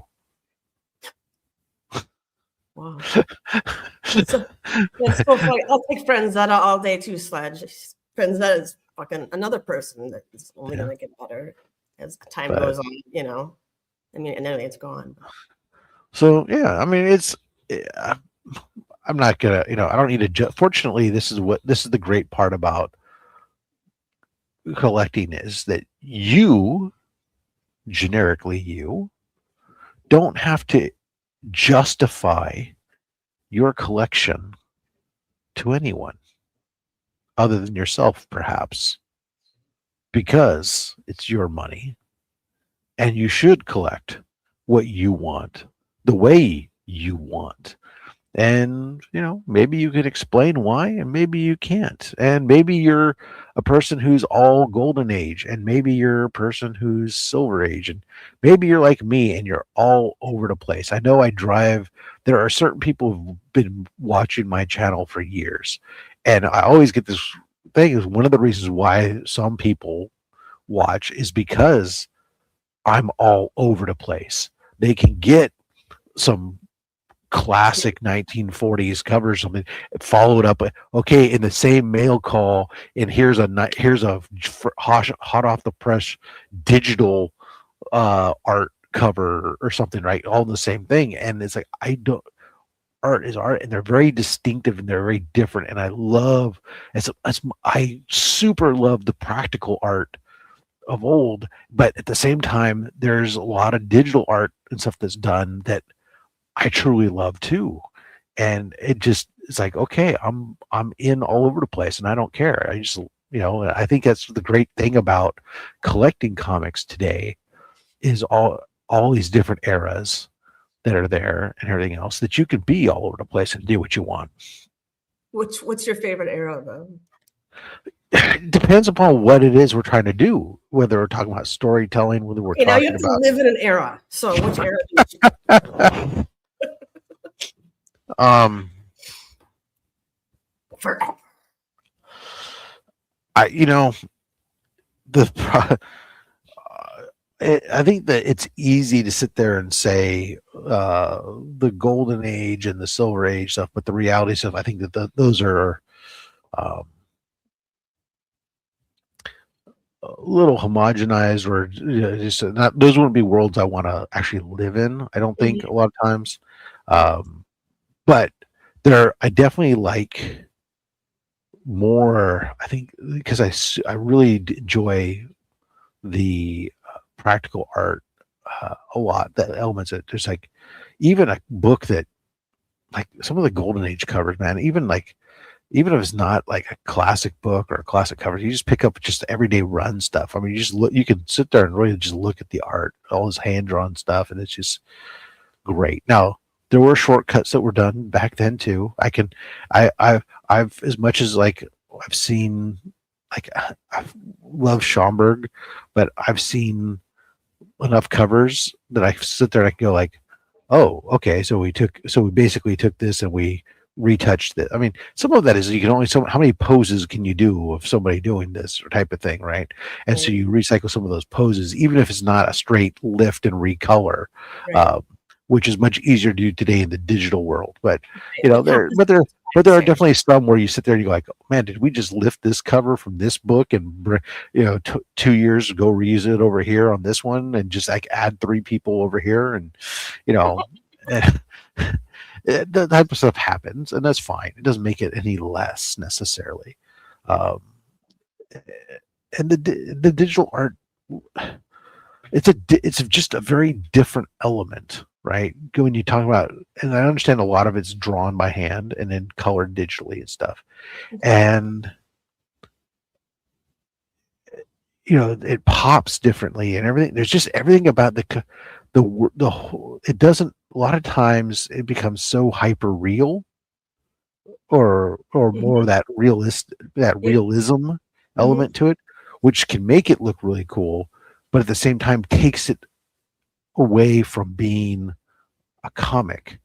Wow. So funny. I'll take Friends all day too, Sledge. Friends is fucking another person that is only going to get better as time goes on, you know. I mean, and then it's gone. So yeah, I mean, I'm not gonna, you know, I don't need to. Fortunately, this is the great part about collecting is that you, generically, you don't have to justify your collection to anyone other than yourself, perhaps, because it's your money. And you should collect what you want, the way you want. And maybe you can explain why, and maybe you can't. And maybe you're a person who's all golden age, and maybe you're a person who's silver age, and maybe you're like me and you're all over the place. I know there are certain people who've been watching my channel for years, and I always get this thing is one of the reasons why some people watch is because I'm all over the place. They can get some classic 1940s cover or something, followed up okay, in the same mail call, and here's a hot off the press digital art cover or something, right? All the same thing. And it's like, art is art, and they're very distinctive and they're very different. And I super love the practical art of old, but at the same time there's a lot of digital art and stuff that's done that I truly love too. And it's like, okay, I'm in all over the place and I don't care. I just, I think that's the great thing about collecting comics today is all these different eras that are there and everything else, that you can be all over the place and do what you want. What's your favorite era though? It depends upon what it is we're trying to do, whether we're talking about storytelling, whether we're now you talking have about to live in an era. So which era do you forever? I think that it's easy to sit there and say the golden age and the silver age stuff, but the reality stuff, I think that those are a little homogenized, or just not. Those wouldn't be worlds I want to actually live in. I don't think a lot of times, but I definitely like more. I think because I really enjoy the practical art a lot. That elements that there's like even a book that like some of the golden age covers, man. Even if it's not like a classic book or a classic cover, you just pick up just everyday run stuff. I mean, you can sit there and really just look at the art, all this hand drawn stuff, and it's just great. Now, there were shortcuts that were done back then too. I've as much as like I've seen, like I love Schomburg, but I've seen enough covers that I sit there and I can go like, oh, okay, so we basically took this and we retouched it. I mean, some of that is you can only how many poses can you do of somebody doing this type of thing, right? And so you recycle some of those poses, even if it's not a straight lift and recolor, right. Which is much easier to do today in the digital world. But there are definitely some where you sit there and you're like, oh, man, did we just lift this cover from this book and 2 years ago reuse it over here on this one and just like add 3 people over here and that type of stuff happens, and that's fine. It doesn't make it any less necessarily. And the digital art, it's just a very different element, right? When you talk about, and I understand a lot of it's drawn by hand and then colored digitally and stuff, and it pops differently and everything. There's just everything about the whole. It doesn't. A lot of times it becomes so hyper real, or more that realism element to it, which can make it look really cool, but at the same time takes it away from being a comic.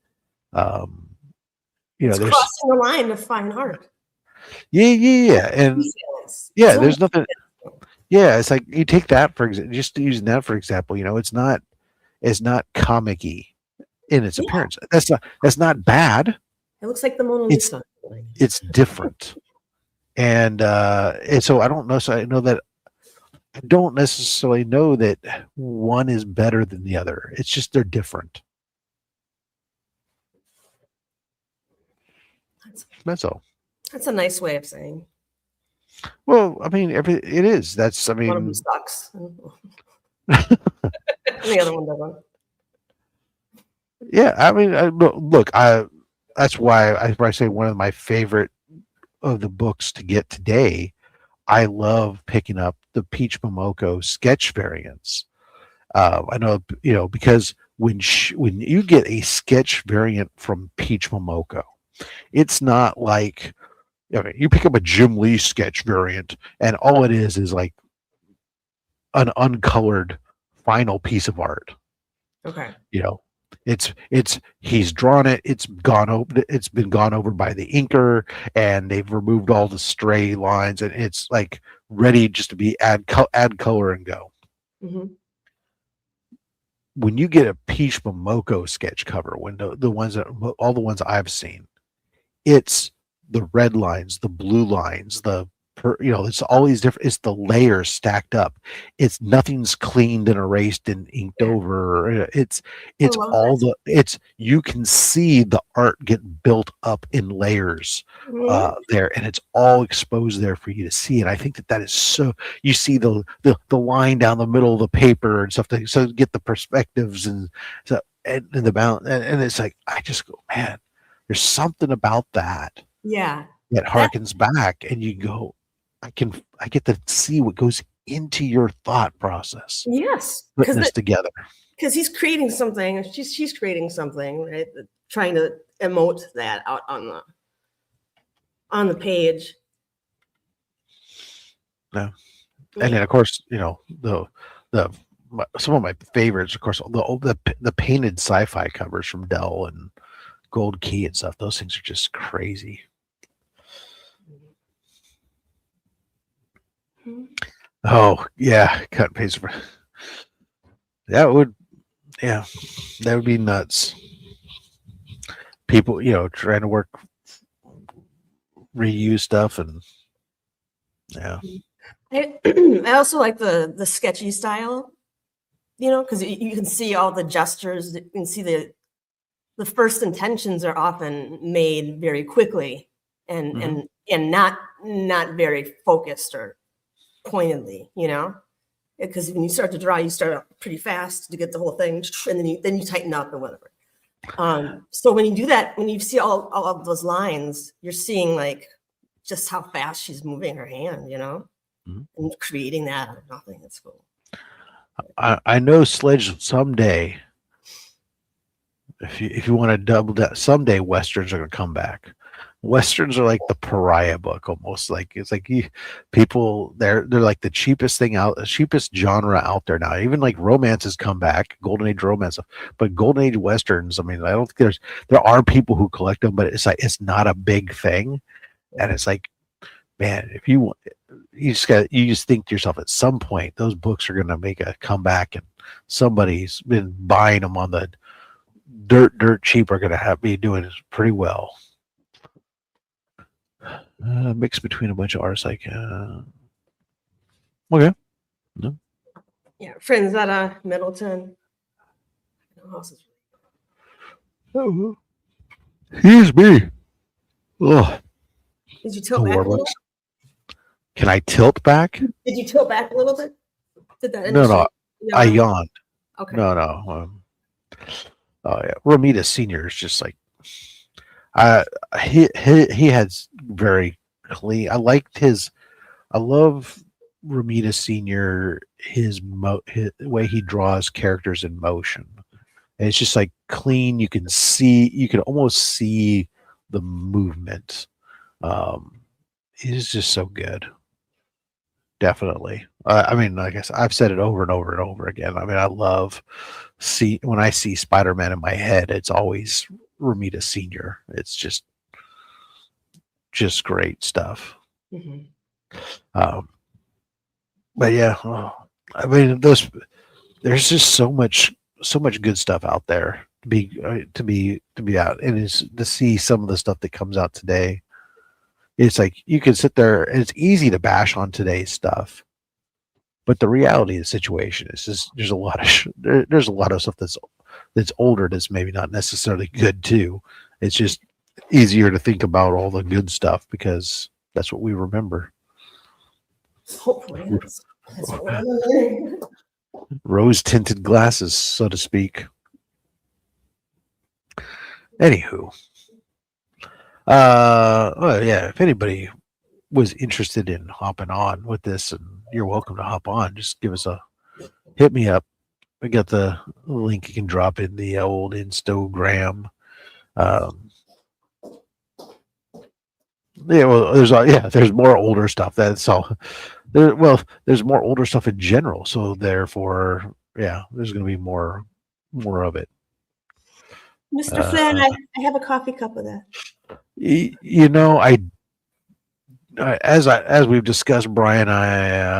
It's crossing the line of fine art. Yeah, and there's nothing. Yeah, it's like you take that for example. Just using that for example, it's not comic-y in its appearance. That's not bad. It looks like the Mona Lisa. It's different, and so I don't know that one is better than the other. It's just they're different. That's all. That's a nice way of saying. Well, I mean, it is. That's, I mean, one of them sucks. And the other one doesn't. Yeah, I mean, look, that's why I say one of my favorite of the books to get today. I love picking up the Peach Momoko sketch variants. I know, because when you get a sketch variant from Peach Momoko, it's not like, okay, you pick up a Jim Lee sketch variant and all it is like an uncolored final piece of art. Okay. You know, it's he's drawn it, it's been gone over by the inker, and they've removed all the stray lines, and it's like ready just to be add color and go. Mm-hmm. When you get a Peach Momoko sketch cover, when the ones that all the ones I've seen, it's the red lines, the blue lines, it's all these different, it's the layers stacked up. It's nothing's cleaned and erased and inked over. It's all you can see the art get built up in layers there, and it's all exposed there for you to see. And I think that is so, you see the line down the middle of the paper and stuff, so get the perspectives and so and the balance, and it's like, I just go, man, there's something about that. Yeah. That harkens back, and you go, I get to see what goes into your thought process. Yes, putting this together. Because he's creating something, she's creating something, right? Trying to emote that out on the page. Yeah, and then of course, the some of my favorites, of course, the painted sci-fi covers from Dell and Gold Key and stuff. Those things are just crazy. Oh yeah, cut and paste. That would be nuts. People, trying to work reuse stuff, and yeah. I also like the sketchy style, because you can see all the gestures. You can see the first intentions are often made very quickly and not very focused or pointedly, because when you start to draw, you start out pretty fast to get the whole thing, and then you tighten up or whatever. So when you do that, when you see all of those lines, you're seeing like just how fast she's moving her hand, and creating that out of nothing. That's cool. I know Sledge someday. If you want to double that, someday Westerns are going to come back. Westerns are like the pariah book, almost. Like it's like people they're like the cheapest thing out, the cheapest genre out there now. Even like romance has come back, Golden Age romance, but Golden Age Westerns, I mean, I don't think there are people who collect them, but it's like it's not a big thing. And it's like, man, if you just think to yourself, at some point those books are going to make a comeback, and somebody's been buying them on the dirt cheap are going to be doing pretty well. Mix between a bunch of artists, like okay, no, yeah, friends at Middleton. Oh, here's me. Oh, did you tilt back a little? Can I tilt back? Did you tilt back a little bit? Did that? No, I yawned. Okay. No. Oh yeah, Ramita Senior is just like, he has very clean. I love Ramita Senior. His way he draws characters in motion. And it's just like clean. You can almost see the movement. He's just so good. Definitely. I mean, like I said, I've said it over and over and over again. I mean, I love when I see Spider-Man in my head, it's always Ramita Senior. It's just great stuff. But yeah, I mean, there's just so much good stuff out there to be out, and is to see some of the stuff that comes out today. It's like you can sit there, and it's easy to bash on today's stuff, but the reality of the situation is just there's a lot of stuff that's older that's maybe not necessarily good too. It's just easier to think about all the good stuff because that's what we remember. Hopefully, that's rose-tinted glasses, so to speak. Anywho. Yeah, if anybody was interested in hopping on with this, and you're welcome to hop on, just hit me up, we got the link you can drop in the old Instagram. Yeah, well, there's more older stuff. That's all. There's more older stuff in general, so therefore, yeah, there's going to be more of it. Mr. Flynn, I have a coffee cup of that. You know, as we've discussed, Brian, I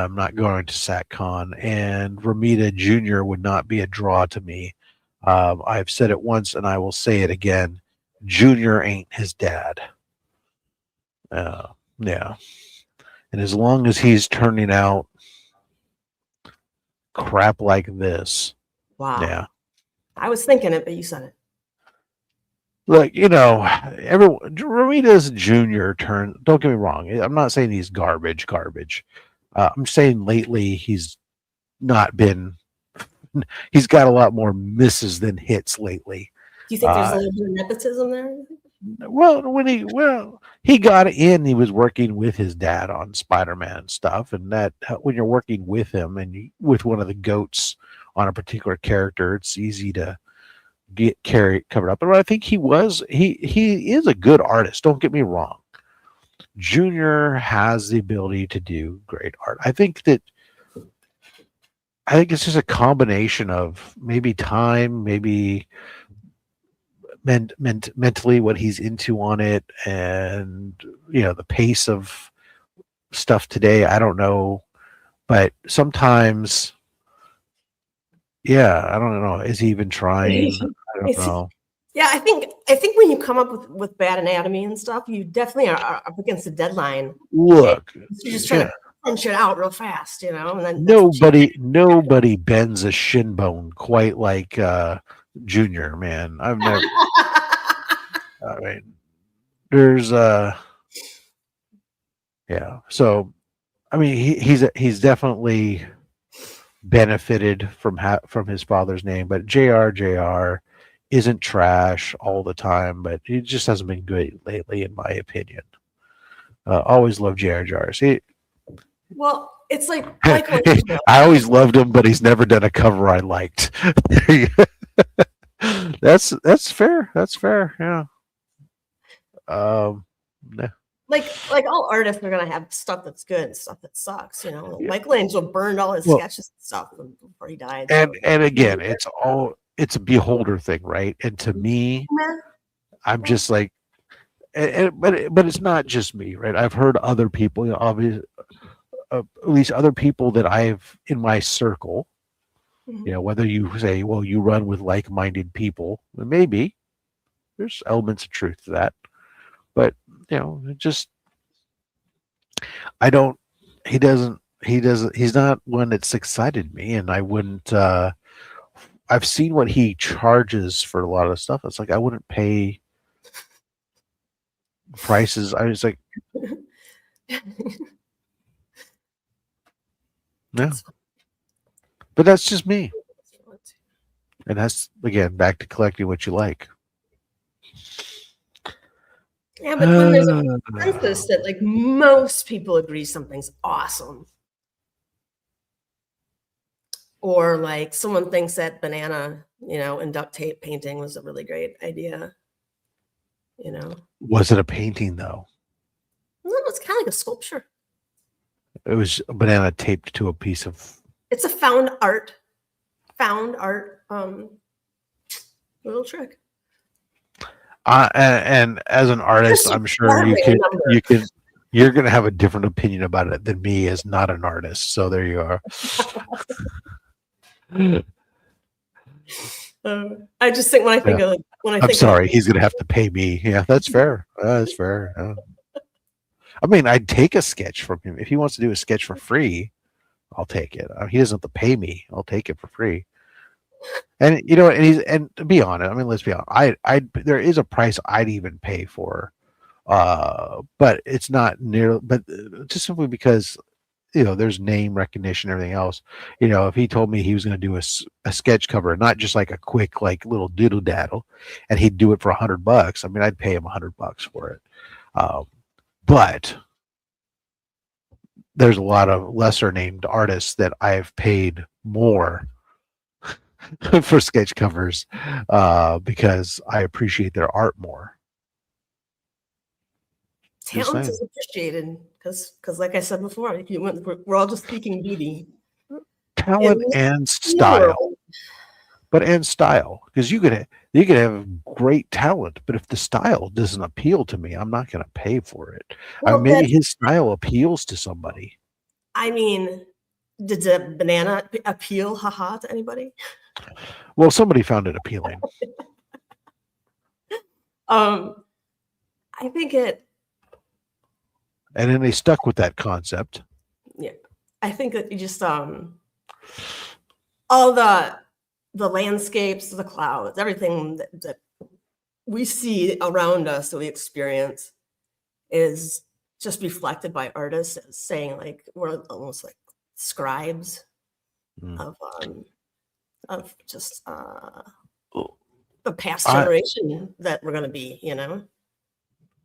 am not going to SatCon, and Ramita Jr. would not be a draw to me. I've said it once, and I will say it again. Junior ain't his dad. Yeah, and as long as he's turning out crap like this, Wow. yeah. I was thinking it, but you said it. Look, you know, Ramita's junior turn. Don't get me wrong. I'm not saying he's garbage. I'm saying lately he's not been. He's got a lot more misses than hits lately. Do you think there's a little bit of nepotism there? Well, he got in. He was working with his dad on Spider-Man stuff, and that when you're working with him and with one of the goats on a particular character, it's easy to get covered up. But I think he is a good artist. Don't get me wrong. Junior has the ability to do great art. I think it's just a combination of maybe time, maybe mentally what he's into on it, and the pace of stuff today. I don't know, but sometimes, yeah, I don't know. Is he even trying? I don't know. Yeah, I think when you come up with bad anatomy and stuff, you definitely are up against a deadline. Look, you're just trying to punch it out real fast, and then nobody bends a shin bone quite like Junior, man. I've never. I mean, there's yeah. So, I mean, he's definitely benefited from his father's name, but JR isn't trash all the time, but he just hasn't been good lately, in my opinion. Always loved JR. See, well, it's like I always loved him, but he's never done a cover I liked. That's fair. That's fair. Yeah. Like all artists are gonna have stuff that's good and stuff that sucks. Michelangelo burned all his sketches and stuff before he died. And again, it's a beholder thing, right? And to me, I'm just like, but it's not just me, right? I've heard other people, obviously, at least other people that I've in my circle. Whether you say, well, you run with like-minded people, maybe there's elements of truth to that, but he's not one that's excited me, and I wouldn't. I've seen what he charges for a lot of stuff. It's like I wouldn't pay prices. I was like, no. But that's just me. And that's, again, back to collecting what you like. Yeah, but when there's a consensus that like most people agree something's awesome, or like someone thinks that banana, and duct tape painting was a really great idea, Was it a painting though? No, it's kind of like a sculpture. It was a banana taped to a piece of. It's a found art, little trick. And as an artist, I'm sure you're going to have a different opinion about it than me as not an artist. So there you are. I just think when I think I'm sorry, he's going to have to pay me. Yeah, that's fair. That's fair. Yeah. I mean, I'd take a sketch from him. If he wants to do a sketch for free, I'll take it. He doesn't have to pay me. I'll take it for free. And and to be honest, I mean, let's be honest. There is a price I'd even pay for, but it's not near. But just simply because there's name recognition, and everything else. If he told me he was going to do a sketch cover, not just like a quick little doodle daddle, and he'd do it for $100, I mean, I'd pay him $100 for it. But there's a lot of lesser named artists that I've paid more for sketch covers because I appreciate their art more. Just Talent saying. is appreciated because like I said before, if you went, we're all just seeking beauty. Talent In and the style, world, and style, because you could have great talent, but if the style doesn't appeal to me, I'm not going to pay for it. well, Maybe that's, his style appeals to somebody. I mean, did the banana appeal, haha, to anybody? Well, somebody found it appealing. I think it. And then they stuck with that concept. Yeah, I think that you just all the landscapes, the clouds, everything that we see around us, that we experience, is just reflected by artists as saying like we're almost like scribes of just the past generation that we're going to be, you know.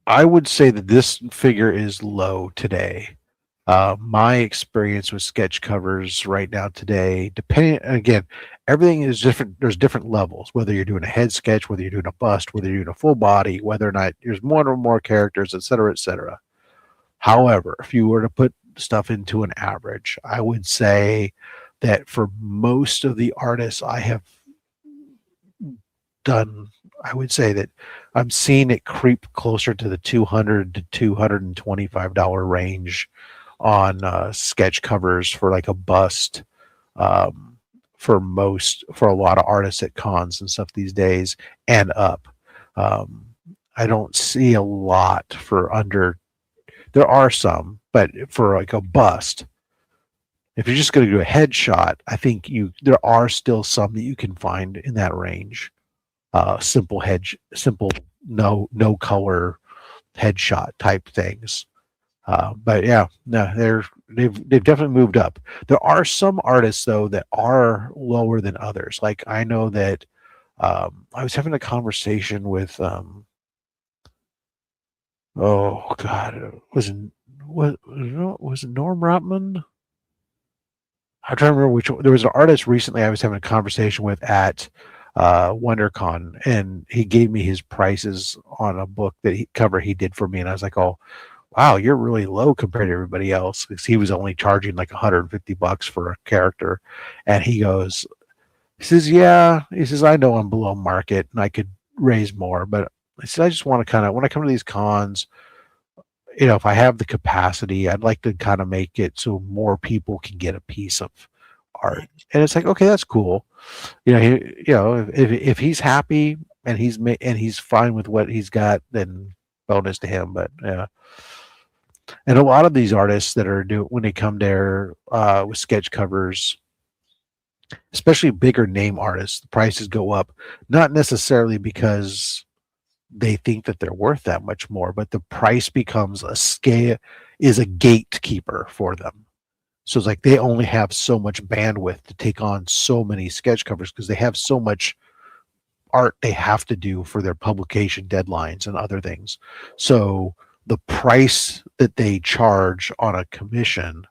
I would say that this figure is low today. My experience with sketch covers right now today, depending, again, everything is different. There's different levels, whether you're doing a head sketch, whether you're doing a bust, whether you're doing a full body, whether or not there's one or more characters, et cetera, et cetera. However, if you were to put stuff into an average, I would say that for most of the artists I have done, I would say that I'm seeing it creep closer to the $200 to $225 range on sketch covers for like a bust, for a lot of artists at cons and stuff these days and up. I don't see a lot for under. There are some, but for like a bust, if you're just going to do a headshot, I think there are still some that you can find in that range. Simple no color headshot type things. But yeah, no, they've definitely moved up. There are some artists though that are lower than others. Like I know that I was having a conversation with oh god, was it Norm Rotman? I'm trying to remember which one. There was an artist recently I was having a conversation with at WonderCon, and he gave me his prices on a book cover he did for me, and I was like, "Oh, wow, you're really low compared to everybody else," because he was only charging like $150 for a character, and he says, "Yeah," he says, "I know I'm below market, and I could raise more, but I said I just want to kind of when I come to these cons." If I have the capacity, I'd like to kind of make it so more people can get a piece of art. And it's like, okay, that's cool. If he's happy and he's fine with what he's got, then bonus to him. But yeah. And a lot of these artists that are when they come there with sketch covers, especially bigger name artists, the prices go up, not necessarily because they think that they're worth that much more, but the price becomes a gatekeeper for them. So it's like they only have so much bandwidth to take on so many sketch covers because they have so much art they have to do for their publication deadlines and other things. So the price that they charge on a commission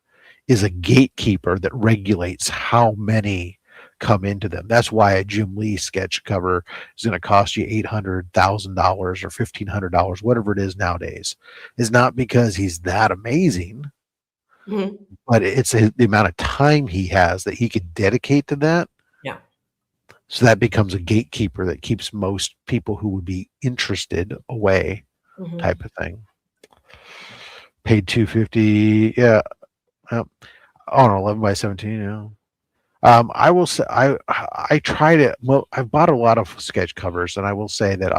is a gatekeeper that regulates how many come into them. That's why a Jim Lee sketch cover is going to cost you $800,000 or $1,500, whatever it is nowadays. Is not because he's that amazing, but it's the amount of time he has that he could dedicate to that. Yeah. So that becomes a gatekeeper that keeps most people who would be interested away, type of thing. Paid $250, yeah. Oh no, 11 by 17, yeah. I will say I tried it. Well, I've bought a lot of sketch covers, and I will say that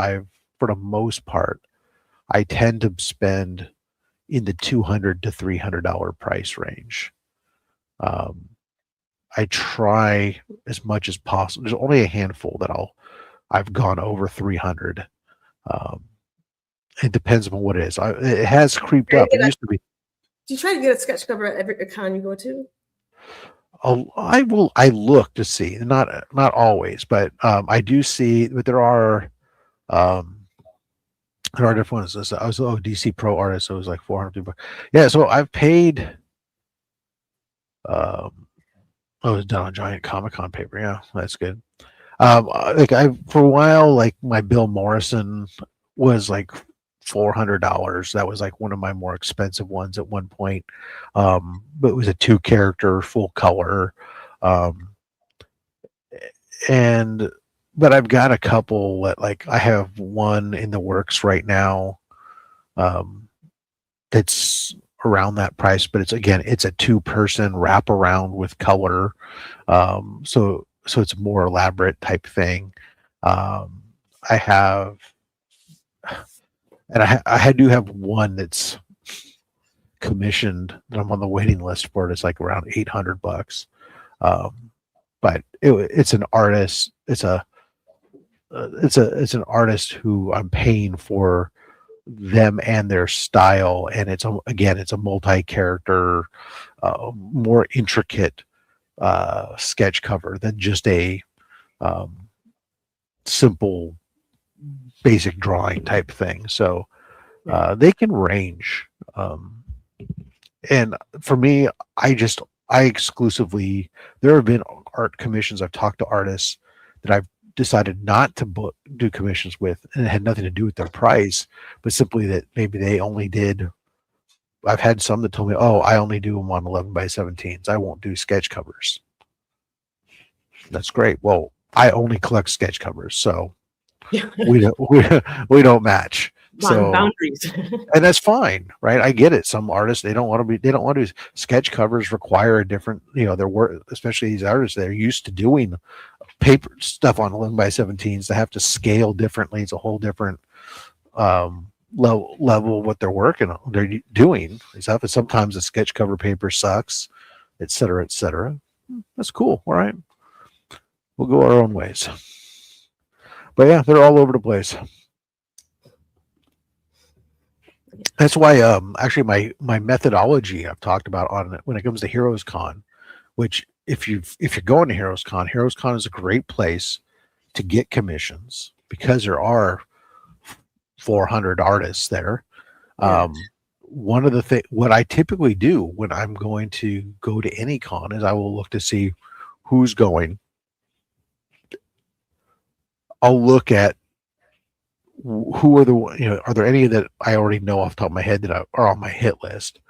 for the most part, I tend to spend in the $200 to $300 price range. I try as much as possible. There's only a handful that I've gone over 300. It depends on what it is. It has creeped up. It used to be. Do you try to get a sketch cover at every con you go to? I look to see, not always, but I do see. But there are different ones. I was a DC Pro artist, so it was like $450. Yeah, so I've paid Oh, it's done on giant Comic-Con paper. Yeah, that's good. Like I for a while, like my Bill Morrison was like $400. That was like one of my more expensive ones at one point. But it was a 2-character full color. Um, and but I've got a couple that like I have one in the works right now. That's around that price, but it's a 2-person wraparound with color. So it's a more elaborate type thing. I have, and I do have one that's commissioned that I'm on the waiting list for. It's like around $800. But it's an artist. It's an artist who I'm paying for them and their style, and it's a multi-character, more intricate sketch cover than just a simple basic drawing type thing. So they can range, and for me, I exclusively, there have been art commissions. I've talked to artists that I've decided not to do commissions with, and it had nothing to do with their price, but simply that maybe they only did. I've had some that told me, "Oh, I only do them on 11x17s. I won't do sketch covers." That's great. Well, I only collect sketch covers, so we don't match. So boundaries. And that's fine, right? I get it. Some artists, they don't want to do sketch covers, require a different, their work, especially these artists, they're used to doing paper stuff on 11x17s. They have to scale differently. It's a whole different level of what they're working on, they're doing stuff. And sometimes the sketch cover paper sucks, et cetera, et cetera. That's cool. All right, we'll go our own ways. But yeah, they're all over the place. That's why actually my methodology I've talked about on it when it comes to Heroes Con, which if you're going to Heroes Con is a great place to get commissions because there are 400 artists there. One of the what I typically do when I'm going to go to any con is I will look to see who's going. I'll look at who are are there any that I already know off the top of my head that are on my hit list?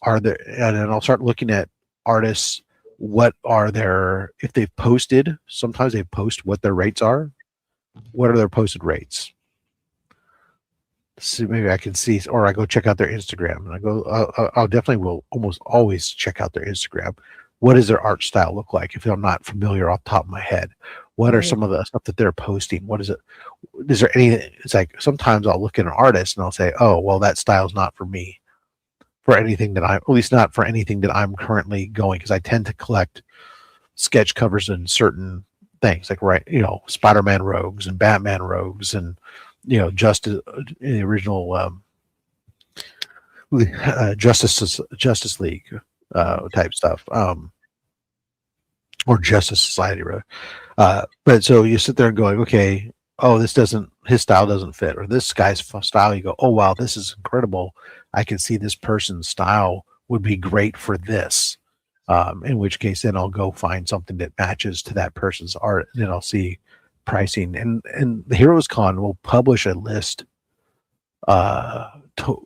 Are there, and then I'll start looking at artists. What are their, if they've posted, sometimes they post what their rates are. What are their posted rates? So maybe I can see, or I go check out their Instagram, and I go, I'll definitely will almost always check out their Instagram. What does their art style look like? If I'm not familiar off the top of my head, what are some of the stuff that they're posting? What is it? Is there any? It's like sometimes I'll look at an artist and I'll say, oh, well, that style's not for me. For anything that at least not for anything that I'm currently going, because I tend to collect sketch covers in certain things, like Spider-Man rogues and Batman rogues, and Justice in the original Justice League type stuff, or Justice Society, rather. But so you sit there and going, okay, oh, his style doesn't fit, or this guy's style. You go, oh wow, this is incredible. I can see this person's style would be great for this. In which case, then I'll go find something that matches to that person's art, and then I'll see pricing. And the Heroes Con will publish a list,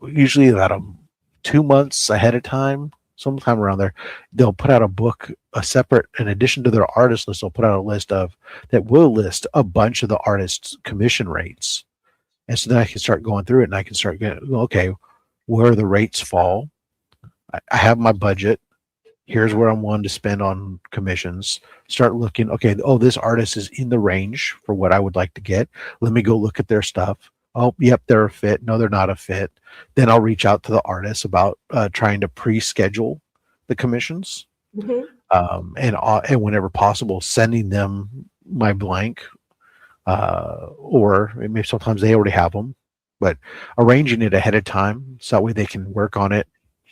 usually about 2 months ahead of time, sometime around there. They'll put out a book, a separate, in addition to their artist list, they'll put out a list that will list a bunch of the artists' commission rates. And so then I can start going through it, and I can start getting, okay, where the rates fall. I have my budget. Here's where I'm wanting to spend on commissions. Start looking, okay, oh, this artist is in the range for what I would like to get. Let me go look at their stuff. Oh, yep, they're a fit. No, they're not a fit. Then I'll reach out to the artists about trying to pre-schedule the commissions. Mm-hmm. And whenever possible, sending them my blank, or maybe sometimes they already have them, but arranging it ahead of time so that way they can work on it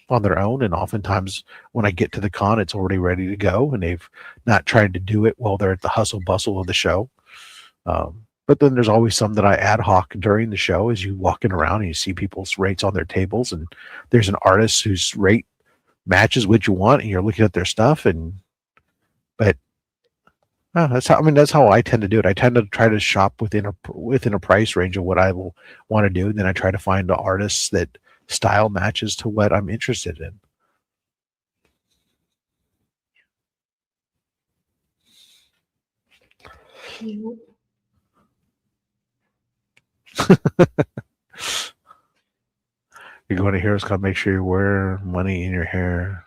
on their own. And oftentimes when I get to the con, it's already ready to go, and they've not tried to do it while they're at the hustle bustle of the show. But then there's always some that I ad hoc during the show as you walking around and you see people's rates on their tables, and there's an artist whose rate matches what you want, and you're looking at their stuff, and But that's how I tend to do it. I tend to try to shop within a price range of what I will want to do. And then I try to find the artists that style matches to what I'm interested in. Mhm. You're going to hear us. Gotta make sure you wear money in your hair.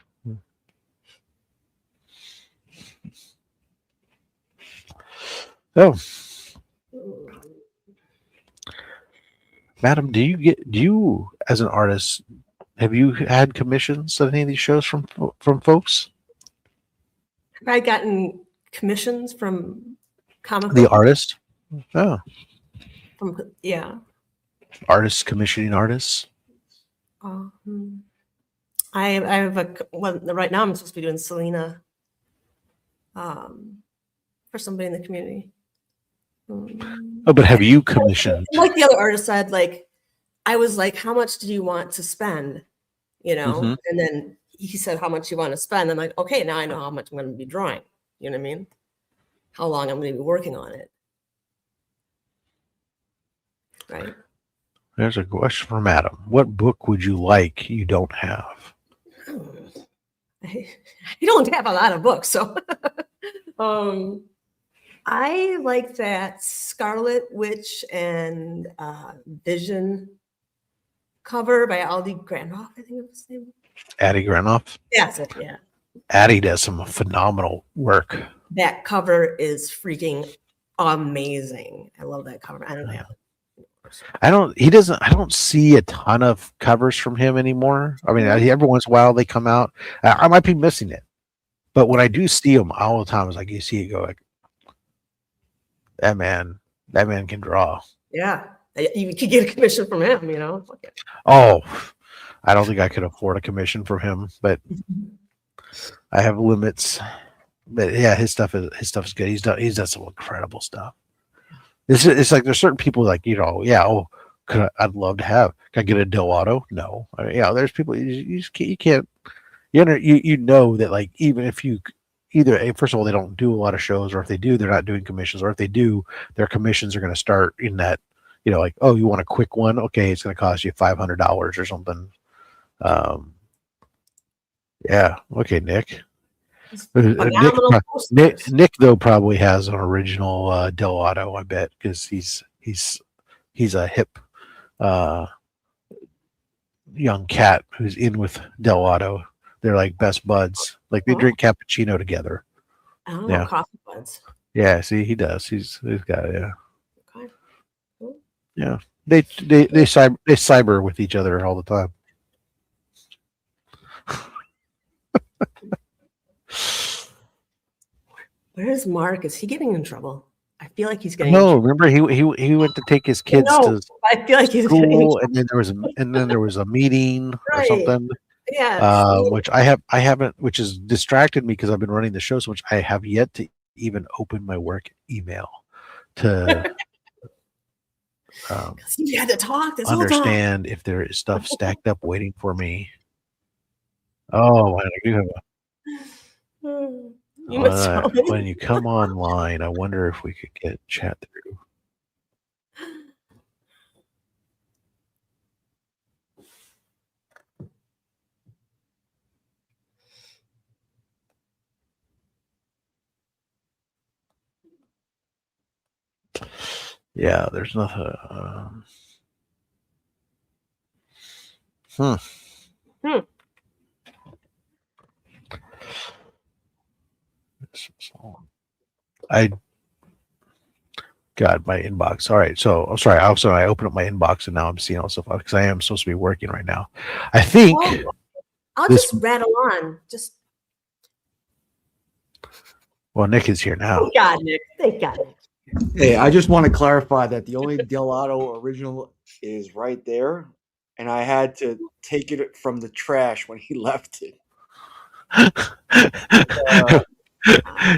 Oh, madam, do you as an artist, have you had commissions of any of these shows from folks? Have I gotten commissions from comic The book? artist? Oh, Yeah. artists commissioning artists. I have right now I'm supposed to be doing Selena for somebody in the community. Oh, but have you commissioned? Like the other artist said, like, I was like, how much do you want to spend? You know, Mhm. and then he said, how much you want to spend? I'm like, okay, now I know how much I'm going to be drawing. You know what I mean? How long I'm going to be working on it. Right. There's a question from Adam. What book would you like you don't have? I don't have a lot of books, so I like that Scarlet Witch and Vision cover by Aldi Granoff, I think it was his name. Addie Granoff. That's it, yeah. Addie does some phenomenal work. That cover is freaking amazing. I love that cover. I don't have it. I don't see a ton of covers from him anymore. I mean, every once in a while they come out. I might be missing it, but when I do see them all the time, it's like you see it go like, that man can draw. Yeah, you could get a commission from him, you know. Oh, I don't think I could afford a commission from him, but I have limits. But yeah, his stuff is good. He's done some incredible stuff. It's like there's certain people like, you know, yeah, oh, I'd love to have. Can I get a Delauto? No. I mean, yeah, there's people you can't. You know that, like, even if you either, first of all, they don't do a lot of shows, or if they do, they're not doing commissions, or if they do, their commissions are going to start in that, you know, like, oh, you want a quick one? Okay, it's going to cost you $500 or something. Yeah. Okay, Nick. Nick though probably has an original Delauto, I bet, because he's a hip young cat who's in with Delauto. They're like best buds. Like they drink cappuccino together. I don't know, coffee buds. Yeah, see, he does. He's got it. Yeah. Okay. Cool. Yeah. They cyber with each other all the time. Where's Mark? Is he getting in trouble? I feel like he's getting. No, remember he went to take his kids to I feel like he's school, and then there was a meeting or something. Yeah. Which I haven't, which has distracted me because I've been running the show so much. I have yet to even open my work email to you had to talk this understand if there is stuff stacked up waiting for me. Oh, I do have when you come online, I wonder if we could get chat through. Yeah, there's nothing. God, my inbox. All right, so I'm sorry. I opened up my inbox and now I'm seeing all stuff because I am supposed to be working right now. I think I'll just rattle on. Well, Nick is here now. Thank God, Nick. Thank God, Nick. Hey, I just want to clarify that the only Delauto original is right there, and I had to take it from the trash when he left it.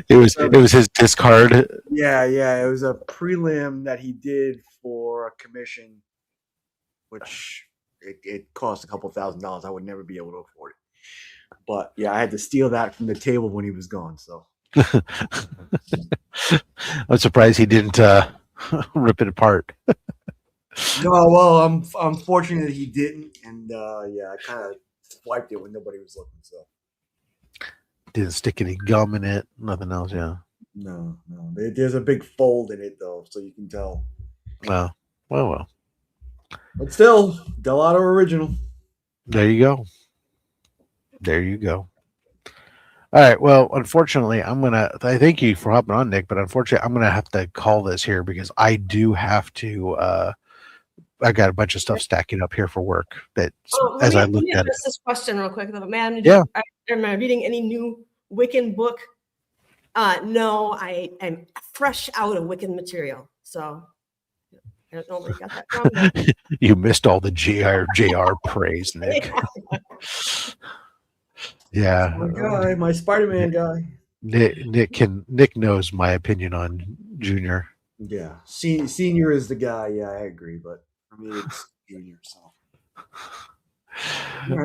It was his discard. Yeah, it was a prelim that he did for a commission, which it cost a couple $1,000s. I would never be able to afford it. But yeah, I had to steal that from the table when he was gone. So I'm surprised he didn't rip it apart. No, well, I'm fortunate he didn't, and yeah, I kind of swiped it when nobody was looking. So Didn't stick any gum in it. Nothing else. Yeah. no, there's a big fold in it though, so you can tell. Well. But still, Delato original. There you go. There you go. All right. Well, unfortunately, I thank you for hopping on, Nick, but unfortunately, I'm gonna have to call this here because I do have to. I got a bunch of stuff stacking up here for work. That as I looked at it. This question real quick, though, man. Yeah. Am I reading any new Wiccan book? No, I am fresh out of Wiccan material, so I don't know where you got that from. But You missed all the JR praise, Nick. Yeah. My guy, my Spider-Man guy. Nick knows my opinion on Junior. Yeah, senior is the guy. Yeah, I agree, but for me, it's Junior. So,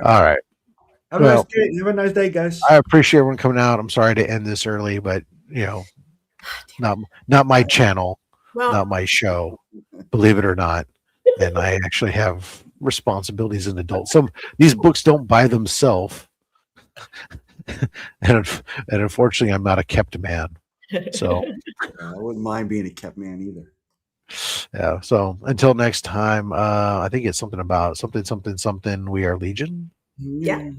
all right. Have a nice day, guys. I appreciate everyone coming out. I'm sorry to end this early, but not my channel, not my show, believe it or not. And I actually have responsibilities as an adult. These books don't buy themselves. and unfortunately, I'm not a kept man. So I wouldn't mind being a kept man either. Yeah. So until next time, I think it's something about something. We are Legion. Yeah.